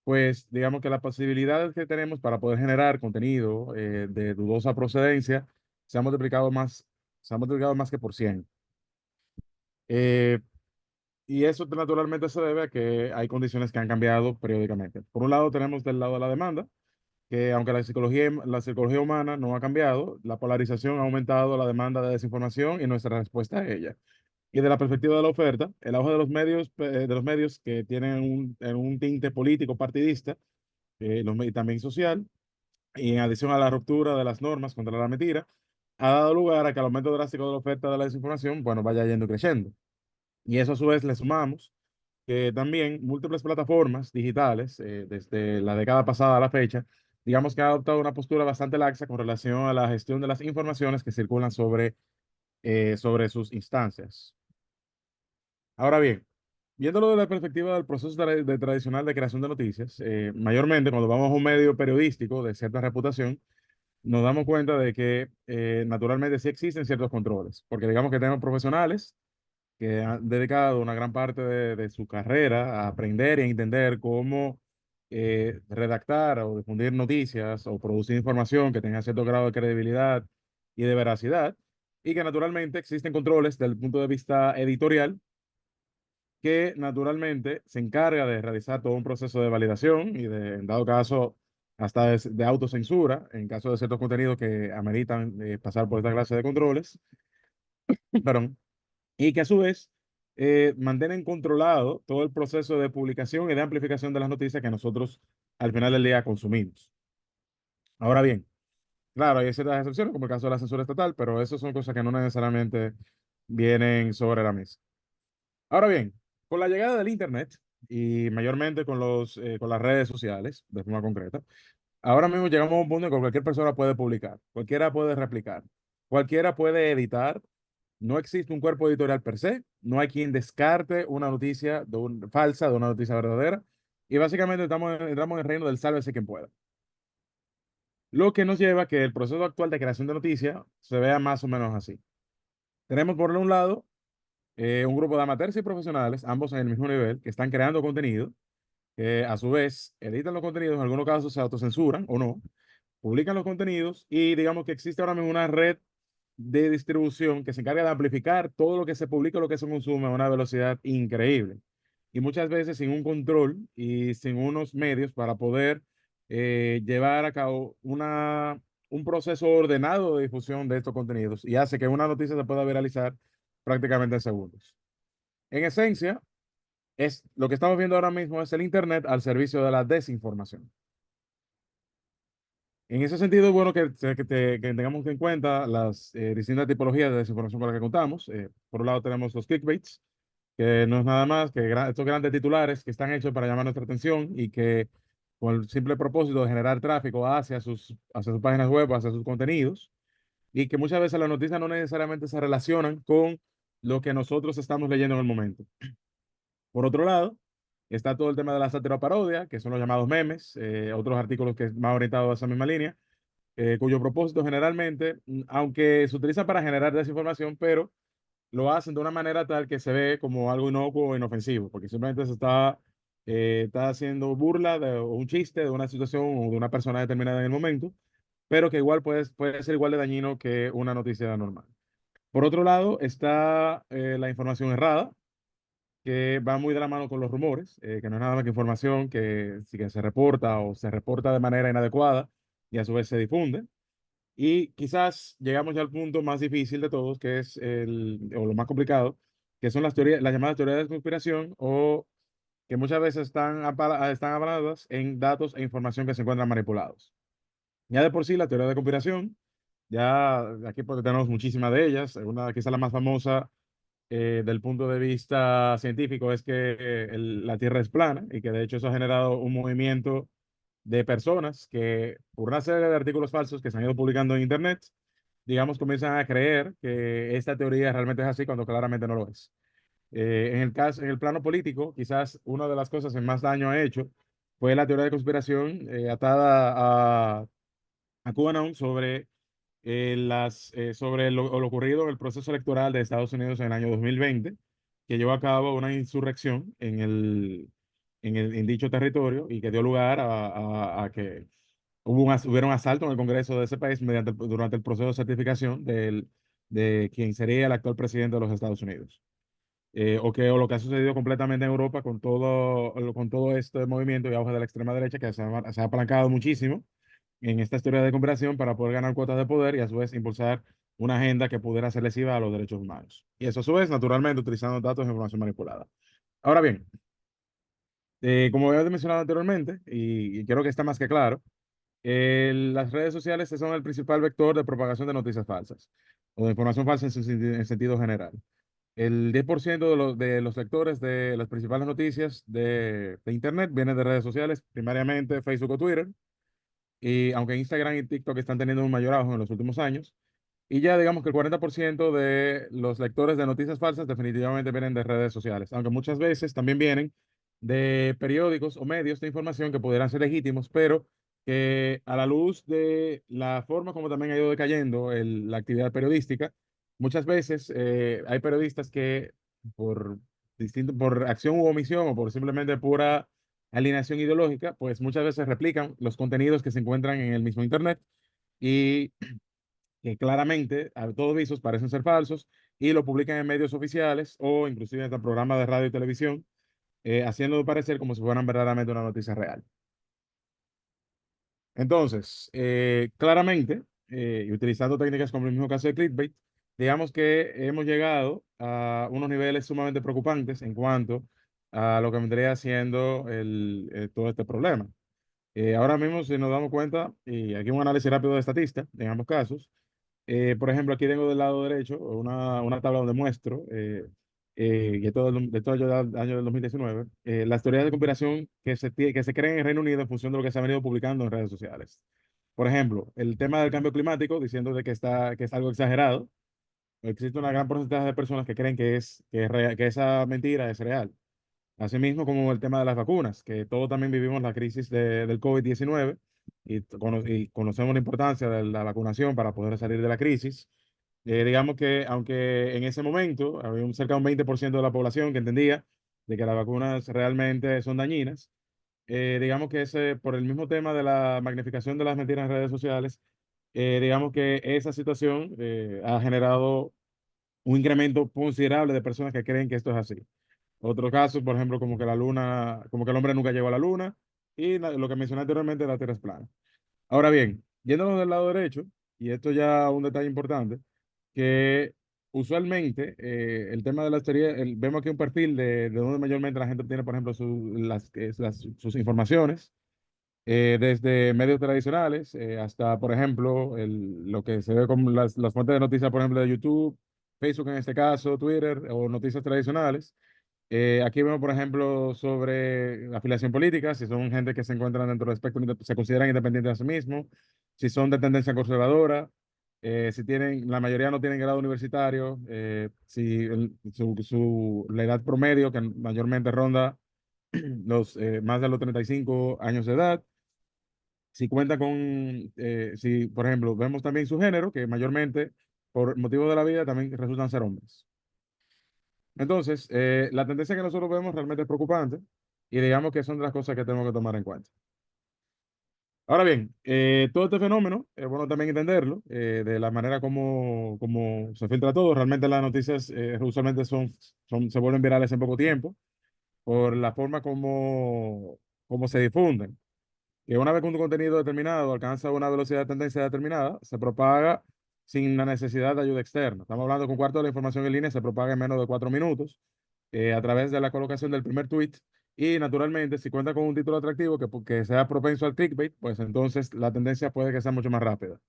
pues digamos que las posibilidades que tenemos para poder generar contenido de dudosa procedencia se han multiplicado más, se han multiplicado más que por 100. Eh, y eso naturalmente se debe a que hay condiciones que han cambiado periódicamente. Por un lado, tenemos del lado de la demanda, que aunque la psicología humana no ha cambiado, la polarización ha aumentado la demanda de desinformación y nuestra respuesta a ella. Y de la perspectiva de la oferta, el auge de los medios que tienen un tinte político partidista y también social, y en adición a la ruptura de las normas contra la mentira, ha dado lugar a que el aumento drástico de la oferta de la desinformación, bueno, vaya yendo y creciendo. Y eso a su vez le sumamos que también múltiples plataformas digitales, desde la década pasada a la fecha, digamos que han adoptado una postura bastante laxa con relación a la gestión de las informaciones que circulan sobre sus instancias. Ahora bien, viéndolo desde la perspectiva del proceso tradicional de creación de noticias, mayormente cuando vamos a un medio periodístico de cierta reputación, nos damos cuenta de que naturalmente sí existen ciertos controles, porque digamos que tenemos profesionales que han dedicado una gran parte de su carrera a aprender y a entender cómo redactar o difundir noticias o producir información que tenga cierto grado de credibilidad y de veracidad, y que naturalmente existen controles desde el punto de vista editorial que naturalmente se encarga de realizar todo un proceso de validación y en dado caso, hasta de autocensura, en caso de ciertos contenidos que ameritan pasar por esta clase de controles, perdón, y que a su vez mantienen controlado todo el proceso de publicación y de amplificación de las noticias que nosotros al final del día consumimos. Ahora bien, claro, hay ciertas excepciones, como el caso de la censura estatal, pero eso son cosas que no necesariamente vienen sobre la mesa. Ahora bien, con la llegada del Internet y mayormente con las redes sociales, de forma concreta, ahora mismo llegamos a un punto en que cualquier persona puede publicar, cualquiera puede replicar, cualquiera puede editar. No existe un cuerpo editorial per se, no hay quien descarte una noticia falsa de una noticia verdadera, y básicamente entramos en el reino del sálvese quien pueda. Lo que nos lleva a que el proceso actual de creación de noticias se vea más o menos así. Tenemos por un lado un grupo de amateurs y profesionales, ambos en el mismo nivel, que están creando contenido, que a su vez editan los contenidos, en algunos casos se autocensuran o no, publican los contenidos y digamos que existe ahora mismo una red de distribución que se encarga de amplificar todo lo que se publica, lo que se consume a una velocidad increíble. Y muchas veces sin un control y sin unos medios para poder llevar a cabo un proceso ordenado de difusión de estos contenidos y hace que una noticia se pueda viralizar prácticamente en segundos. En esencia, lo que estamos viendo ahora mismo es el Internet al servicio de la desinformación. En ese sentido, es bueno que tengamos en cuenta las distintas tipologías de desinformación con las que contamos. Por un lado tenemos los clickbaits, que no es nada más que estos grandes titulares que están hechos para llamar nuestra atención y que con el simple propósito de generar tráfico hacia sus páginas web, hacia sus contenidos, y que muchas veces las noticias no necesariamente se relacionan con lo que nosotros estamos leyendo en el momento. Por otro lado, está todo el tema de la sátira o parodia, que son los llamados memes, otros artículos que más orientados a esa misma línea, cuyo propósito generalmente, aunque se utiliza para generar desinformación, pero lo hacen de una manera tal que se ve como algo inocuo o inofensivo, porque simplemente está haciendo burla o un chiste de una situación o de una persona determinada en el momento, pero que igual puede ser igual de dañino que una noticia normal. Por otro lado, está la información errada, que va muy de la mano con los rumores, que no es nada más que información que, sí que se reporta o se reporta de manera inadecuada y a su vez se difunde. Y quizás llegamos ya al punto más difícil de todos, que es o lo más complicado, que son las llamadas teorías de conspiración, o que muchas veces están avaladas en datos e información que se encuentran manipulados. Ya de por sí, la teoría de conspiración, ya aquí pues, tenemos muchísimas de ellas. Una, quizá la más famosa del punto de vista científico es que la Tierra es plana y que de hecho eso ha generado un movimiento de personas que por una serie de artículos falsos que se han ido publicando en Internet, digamos, comienzan a creer que esta teoría realmente es así cuando claramente no lo es. En el plano político, quizás una de las cosas que más daño ha hecho fue la teoría de conspiración atada a QAnon sobre lo ocurrido en el proceso electoral de Estados Unidos en el año 2020, que llevó a cabo una insurrección en dicho territorio y que dio lugar a que hubiera un asalto en el Congreso de ese país durante el proceso de certificación de quien sería el actual presidente de los Estados Unidos. O lo que ha sucedido completamente en Europa con todo este movimiento y auge de la extrema derecha que se ha apalancado muchísimo en esta historia de conspiración para poder ganar cuotas de poder y a su vez impulsar una agenda que pudiera ser lesiva a los derechos humanos. Y eso a su vez, naturalmente, utilizando datos e información manipulada. Ahora bien, como había mencionado anteriormente, y creo que está más que claro, las redes sociales son el principal vector de propagación de noticias falsas o de información falsa en sentido general. El 10% de los lectores de las principales noticias de Internet vienen de redes sociales, primariamente Facebook o Twitter, y aunque Instagram y TikTok están teniendo un mayor auge en los últimos años, y ya digamos que el 40% de los lectores de noticias falsas definitivamente vienen de redes sociales, aunque muchas veces también vienen de periódicos o medios de información que pudieran ser legítimos, pero que a la luz de la forma como también ha ido decayendo la actividad periodística, muchas veces hay periodistas que por acción u omisión o por simplemente pura alineación ideológica, pues muchas veces replican los contenidos que se encuentran en el mismo Internet y que claramente a todos visos parecen ser falsos y lo publican en medios oficiales o inclusive en programas de radio y televisión, haciéndolo parecer como si fueran verdaderamente una noticia real. Entonces, claramente, y utilizando técnicas como el mismo caso de clickbait, digamos que hemos llegado a unos niveles sumamente preocupantes en cuanto a lo que vendría siendo todo este problema. Ahora mismo, si nos damos cuenta, y aquí un análisis rápido de estadística, en ambos casos, por ejemplo, aquí tengo del lado derecho una tabla donde muestro, de todo el año del 2019, las teorías de conspiración que se creen en Reino Unido en función de lo que se ha venido publicando en redes sociales. Por ejemplo, el tema del cambio climático, diciendo de que es algo exagerado. Existe una gran porcentaje de personas que creen que esa mentira es real. Asimismo, como el tema de las vacunas, que todos también vivimos la crisis del COVID-19 y conocemos la importancia de la vacunación para poder salir de la crisis. Digamos que aunque en ese momento había cerca de un 20% de la población que entendía de que las vacunas realmente son dañinas, digamos que por el mismo tema de la magnificación de las mentiras en redes sociales, digamos que esa situación ha generado un incremento considerable de personas que creen que esto es así. Otros casos, por ejemplo, como que la luna, como que el hombre nunca llegó a la luna y lo que mencioné anteriormente, la Tierra es plana. Ahora bien, yéndonos del lado derecho, y esto ya un detalle importante, que usualmente el tema de las teorías, vemos aquí un perfil de donde mayormente la gente obtiene, por ejemplo, sus informaciones, desde medios tradicionales hasta, por ejemplo, lo que se ve como las fuentes de noticias, por ejemplo, de YouTube, Facebook en este caso, Twitter o noticias tradicionales. Aquí vemos, por ejemplo, sobre afiliación política, si son gente que se encuentran dentro del espectro, se consideran independientes de sí mismos, si son de tendencia conservadora, si tienen, la mayoría no tienen grado universitario, si la edad promedio, que mayormente ronda más de los 35 años de edad, si cuenta si, por ejemplo, vemos también su género, que mayormente, por motivo de la vida, también resultan ser hombres. Entonces, la tendencia que nosotros vemos realmente es preocupante y digamos que son de las cosas que tenemos que tomar en cuenta. Ahora bien, todo este fenómeno, es bueno también entenderlo, de la manera como se filtra todo. Realmente las noticias usualmente se vuelven virales en poco tiempo por la forma como se difunden. Que una vez que un contenido determinado alcanza una velocidad de tendencia determinada, se propaga sin la necesidad de ayuda externa. Estamos hablando que un cuarto de la información en línea se propaga en menos de 4 minutos a través de la colocación del primer tweet. Y naturalmente, si cuenta con un título atractivo que sea propenso al clickbait, pues entonces la tendencia puede que sea mucho más rápida.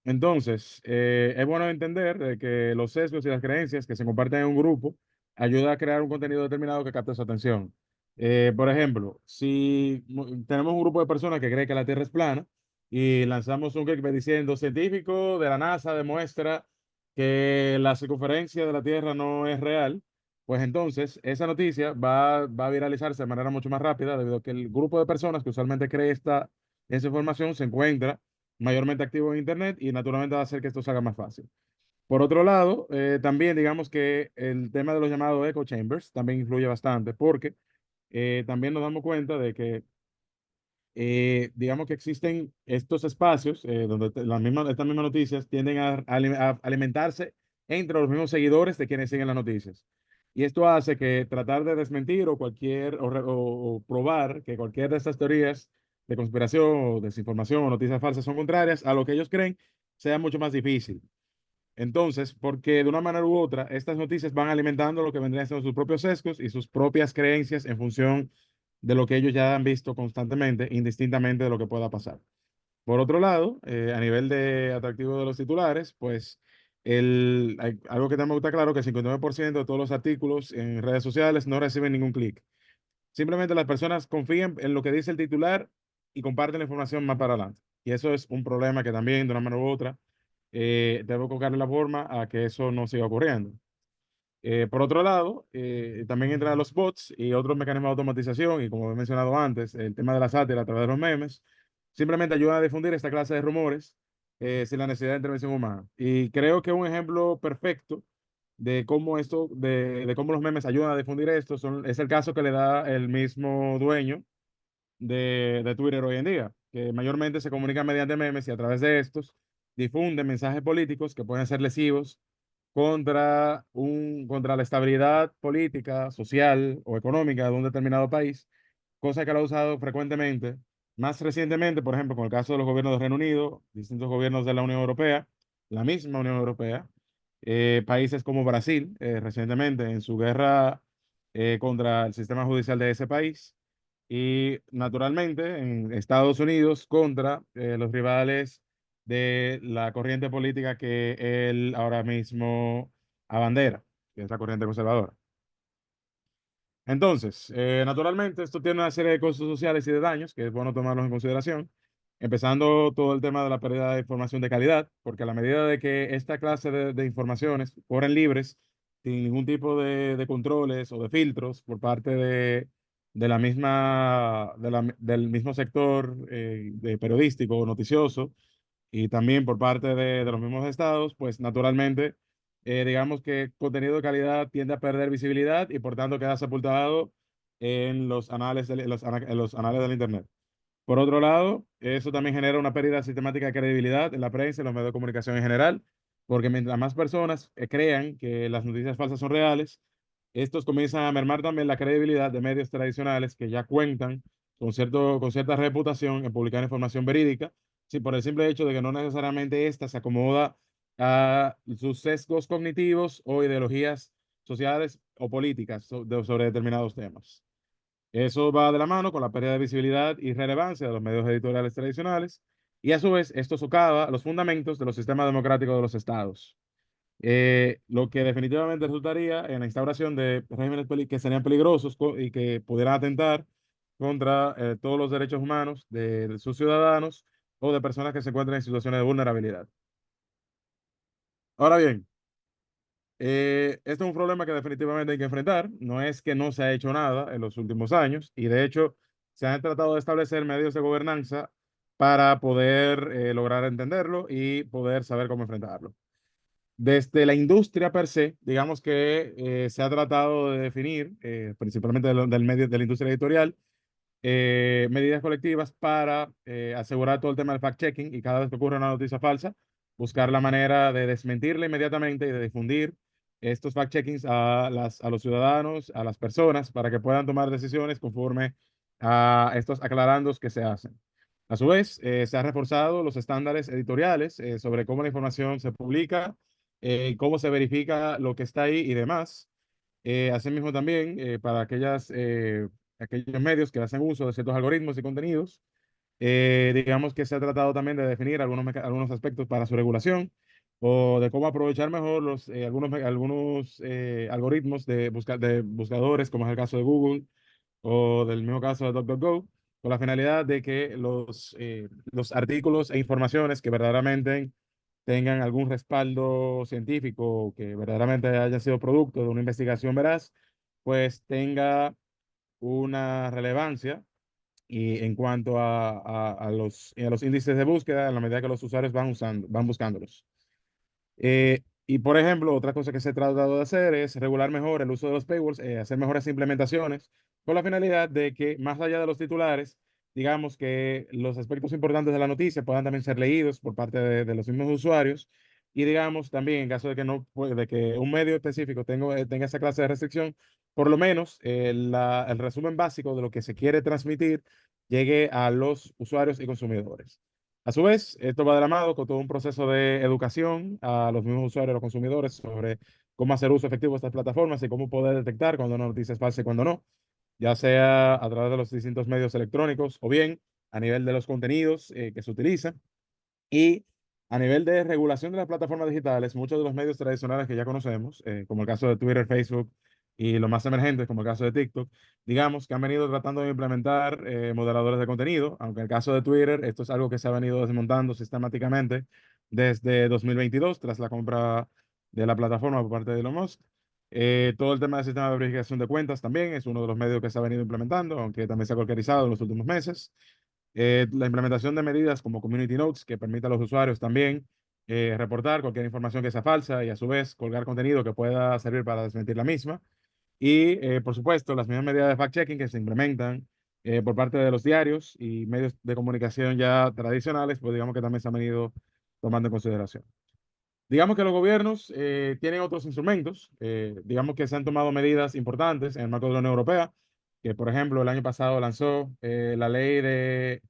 Entonces, es bueno entender de que los sesgos y las creencias que se comparten en un grupo ayudan a crear un contenido determinado que capte su atención. Por ejemplo, si tenemos un grupo de personas que cree que la Tierra es plana y lanzamos un clickbait diciendo científico de la NASA demuestra que la circunferencia de la Tierra no es real, pues entonces esa noticia va a viralizarse de manera mucho más rápida debido a que el grupo de personas que usualmente cree esa información se encuentra mayormente activo en Internet y naturalmente va a hacer que esto se haga más fácil. Por otro lado, también digamos que el tema de los llamados echo chambers también influye bastante porque también nos damos cuenta de que digamos que existen estos espacios donde estas mismas noticias tienden a alimentarse entre los mismos seguidores de quienes siguen las noticias. Y esto hace que tratar de desmentir o probar que cualquier de estas teorías de conspiración o desinformación o noticias falsas son contrarias a lo que ellos creen sea mucho más difícil. Entonces, porque de una manera u otra, estas noticias van alimentando lo que vendrían siendo sus propios sesgos y sus propias creencias en función de lo que ellos ya han visto constantemente, indistintamente de lo que pueda pasar. Por otro lado, a nivel de atractivo de los titulares, pues algo que también me gusta claro, que el 59% de todos los artículos en redes sociales no reciben ningún clic. Simplemente las personas confían en lo que dice el titular y comparten la información más para adelante. Y eso es un problema que también, de una manera u otra, debo buscarle la forma a que eso no siga ocurriendo. Por otro lado, también entran los bots y otros mecanismos de automatización, y como he mencionado antes, el tema de la sátira a través de los memes, simplemente ayudan a difundir esta clase de rumores sin la necesidad de intervención humana. Y creo que un ejemplo perfecto de cómo los memes ayudan a difundir esto, es el caso que le da el mismo dueño de Twitter hoy en día, que mayormente se comunica mediante memes y a través de estos difunden mensajes políticos que pueden ser lesivos contra la estabilidad política, social o económica de un determinado país, cosa que lo ha usado frecuentemente. Más recientemente, por ejemplo, con el caso de los gobiernos del Reino Unido, distintos gobiernos de la Unión Europea, la misma Unión Europea, países como Brasil, recientemente en su guerra contra el sistema judicial de ese país, y naturalmente en Estados Unidos contra los rivales de la corriente política que él ahora mismo abandera, que es la corriente conservadora. Entonces, naturalmente, esto tiene una serie de costos sociales y de daños que es bueno tomarlos en consideración, empezando todo el tema de la pérdida de información de calidad, porque a la medida de que esta clase de informaciones corren libres, sin ningún tipo de controles o de filtros por parte del mismo sector de periodístico o noticioso, y también por parte de los mismos estados, pues naturalmente, digamos que contenido de calidad tiende a perder visibilidad y por tanto queda sepultado en los anales en los anales del Internet. Por otro lado, eso también genera una pérdida sistemática de credibilidad en la prensa y en los medios de comunicación en general, porque mientras más personas crean que las noticias falsas son reales, estos comienzan a mermar también la credibilidad de medios tradicionales que ya cuentan con cierta reputación en publicar información verídica, sí, por el simple hecho de que no necesariamente ésta se acomoda a sus sesgos cognitivos o ideologías sociales o políticas sobre determinados temas. Eso va de la mano con la pérdida de visibilidad y relevancia de los medios editoriales tradicionales, y a su vez esto socava los fundamentos de los sistemas democráticos de los estados. Lo que definitivamente resultaría en la instauración de regímenes que serían peligrosos y que pudieran atentar contra todos los derechos humanos de sus ciudadanos o de personas que se encuentran en situaciones de vulnerabilidad. Ahora bien, este es un problema que definitivamente hay que enfrentar. No es que no se ha hecho nada en los últimos años y de hecho se han tratado de establecer medios de gobernanza para poder lograr entenderlo y poder saber cómo enfrentarlo. Desde la industria per se, digamos que se ha tratado de definir, principalmente del medio de la industria editorial, medidas colectivas para asegurar todo el tema del fact-checking y cada vez que ocurre una noticia falsa, buscar la manera de desmentirla inmediatamente y de difundir estos fact-checkings a los ciudadanos, a las personas, para que puedan tomar decisiones conforme a estos aclarandos que se hacen. A su vez, se han reforzado los estándares editoriales sobre cómo la información se publica, cómo se verifica lo que está ahí y demás. Asimismo también, para aquellos medios que hacen uso de ciertos algoritmos y contenidos, digamos que se ha tratado también de definir algunos aspectos para su regulación o de cómo aprovechar mejor algunos algoritmos de buscadores, como es el caso de Google o del mismo caso de DuckDuckGo, con la finalidad de que los artículos e informaciones que verdaderamente tengan algún respaldo científico, que verdaderamente haya sido producto de una investigación veraz, pues tenga una relevancia y en cuanto a los índices de búsqueda, en la medida que los usuarios van buscándolos. Y por ejemplo, otra cosa que se ha tratado de hacer es regular mejor el uso de los paywalls, hacer mejores implementaciones con la finalidad de que más allá de los titulares, digamos que los aspectos importantes de la noticia puedan también ser leídos por parte de los mismos usuarios y digamos también en caso de que de que un medio específico tenga esa clase de restricción, por lo menos el resumen básico de lo que se quiere transmitir llegue a los usuarios y consumidores. A su vez, esto va de la mano con todo un proceso de educación a los mismos usuarios, a los consumidores, sobre cómo hacer uso efectivo de estas plataformas y cómo poder detectar cuando una noticia es falsa y cuando no, ya sea a través de los distintos medios electrónicos o bien a nivel de los contenidos que se utilizan. Y a nivel de regulación de las plataformas digitales, muchos de los medios tradicionales que ya conocemos, como el caso de Twitter, Facebook y los más emergentes, como el caso de TikTok, digamos que han venido tratando de implementar moderadores de contenido, aunque en el caso de Twitter, esto es algo que se ha venido desmontando sistemáticamente desde 2022, tras la compra de la plataforma por parte de Elon Musk. Todo el tema del sistema de verificación de cuentas también es uno de los medios que se ha venido implementando, aunque también se ha cualquierizado en los últimos meses. La implementación de medidas como Community Notes que permite a los usuarios también reportar cualquier información que sea falsa y a su vez colgar contenido que pueda servir para desmentir la misma. Y por supuesto, las mismas medidas de fact-checking que se implementan por parte de los diarios y medios de comunicación ya tradicionales, pues digamos que también se han venido tomando en consideración. Digamos que los gobiernos tienen otros instrumentos, digamos que se han tomado medidas importantes en el marco de la Unión Europea, que por ejemplo el año pasado lanzó la ley de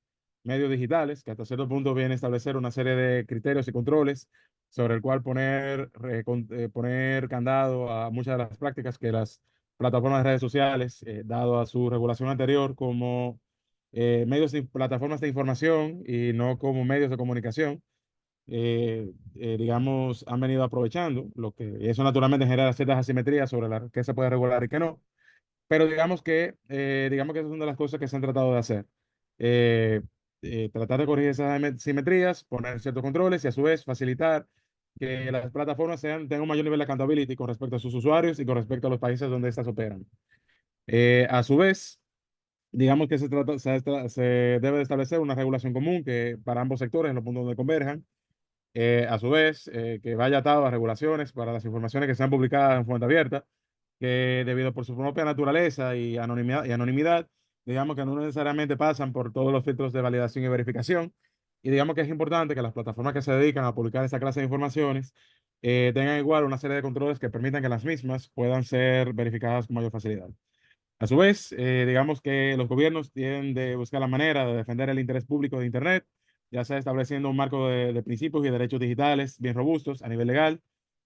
medios digitales, que hasta cierto punto viene a establecer una serie de criterios y controles sobre el cual poner candado a muchas de las prácticas que las plataformas de redes sociales, dado a su regulación anterior como plataformas de información y no como medios de comunicación digamos, han venido aprovechando, lo que eso naturalmente genera ciertas asimetrías sobre qué se puede regular y qué no, pero digamos que esa es una de las cosas que se han tratado de hacer. Eh, Tratar de corregir esas asimetrías, poner ciertos controles y a su vez facilitar que las plataformas tengan un mayor nivel de accountability con respecto a sus usuarios y con respecto a los países donde estas operan. A su vez, digamos que se debe de establecer una regulación común que para ambos sectores en los puntos donde converjan a su vez, que vaya atado a regulaciones para las informaciones que sean publicadas en fuente abierta, que debido por su propia naturaleza y anonimidad, digamos que no necesariamente pasan por todos los filtros de validación y verificación. Y digamos que es importante que las plataformas que se dedican a publicar esta clase de informaciones tengan igual una serie de controles que permitan que las mismas puedan ser verificadas con mayor facilidad. A su vez, digamos que los gobiernos tienen de buscar la manera de defender el interés público de Internet, ya sea estableciendo un marco de principios y derechos digitales bien robustos a nivel legal,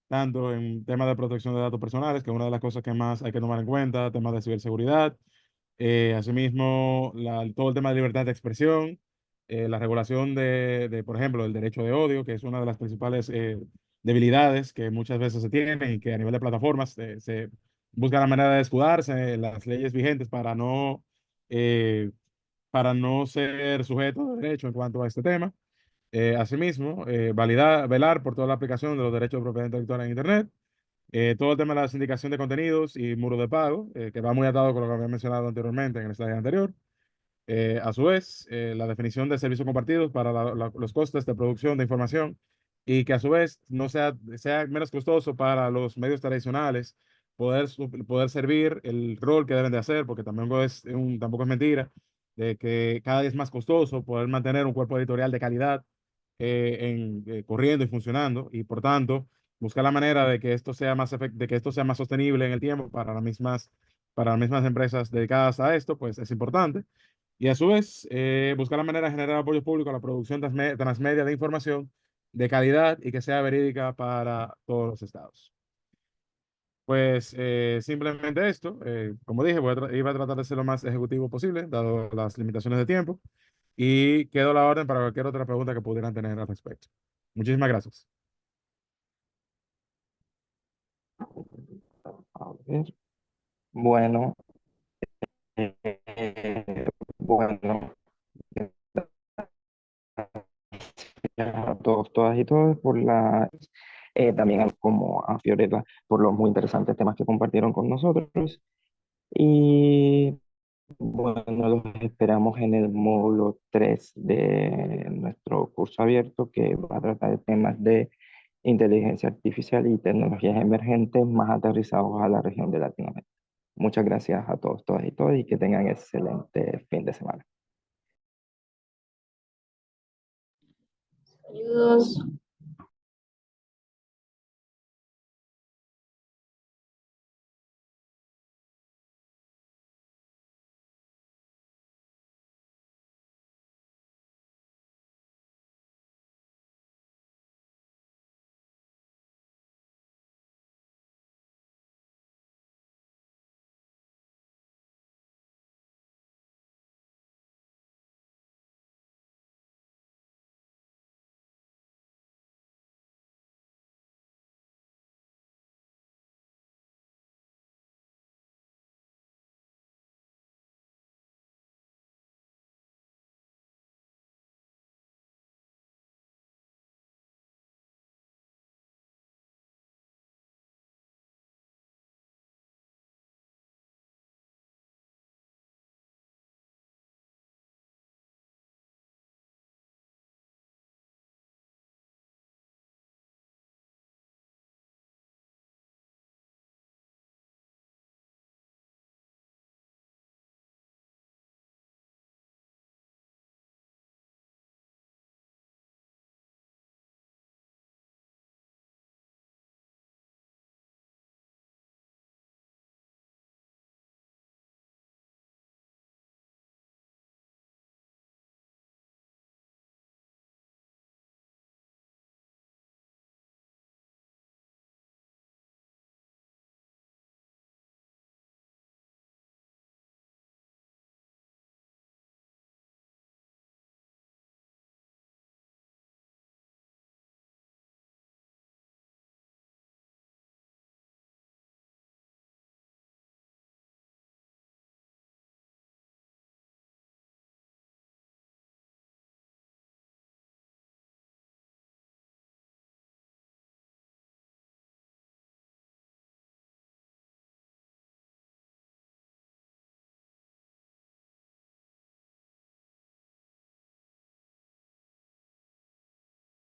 tanto en temas de protección de datos personales, que es una de las cosas que más hay que tomar en cuenta, temas de ciberseguridad, asimismo, todo el tema de libertad de expresión, la regulación por ejemplo, el derecho de odio, que es una de las principales debilidades que muchas veces se tienen y que a nivel de plataformas se busca la manera de escudarse en las leyes vigentes eh, para no ser sujeto de derecho en cuanto a este tema. Asimismo, velar por toda la aplicación de los derechos de propiedad intelectual en Internet, todo el tema de la sindicación de contenidos y muros de pago, que va muy atado con lo que había mencionado anteriormente en el slide anterior. A su vez, la definición de servicios compartidos para los costes de producción de información y que a su vez no sea menos costoso para los medios tradicionales poder servir el rol que deben de hacer, porque tampoco es mentira, de que cada vez es más costoso poder mantener un cuerpo editorial de calidad corriendo y funcionando, y por tanto buscar la manera de que de que esto sea más sostenible en el tiempo para las mismas empresas dedicadas a esto, pues es importante. Y a su vez, buscar la manera de generar apoyo público a la producción transmedia de información de calidad y que sea verídica para todos los estados. Pues simplemente esto, como dije, iba a tratar de ser lo más ejecutivo posible, dado las limitaciones de tiempo, y quedo a la orden para cualquier otra pregunta que pudieran tener al respecto. Muchísimas gracias. A ver, bueno, bueno, gracias a todos, todas y todos por también como a Fiorella por los muy interesantes temas que compartieron con nosotros. Y bueno, los esperamos en el módulo 3 de nuestro curso abierto que va a tratar de temas de inteligencia artificial y tecnologías emergentes más aterrizados a la región de Latinoamérica. Muchas gracias a todos, todas y todos y que tengan excelente fin de semana. Saludos.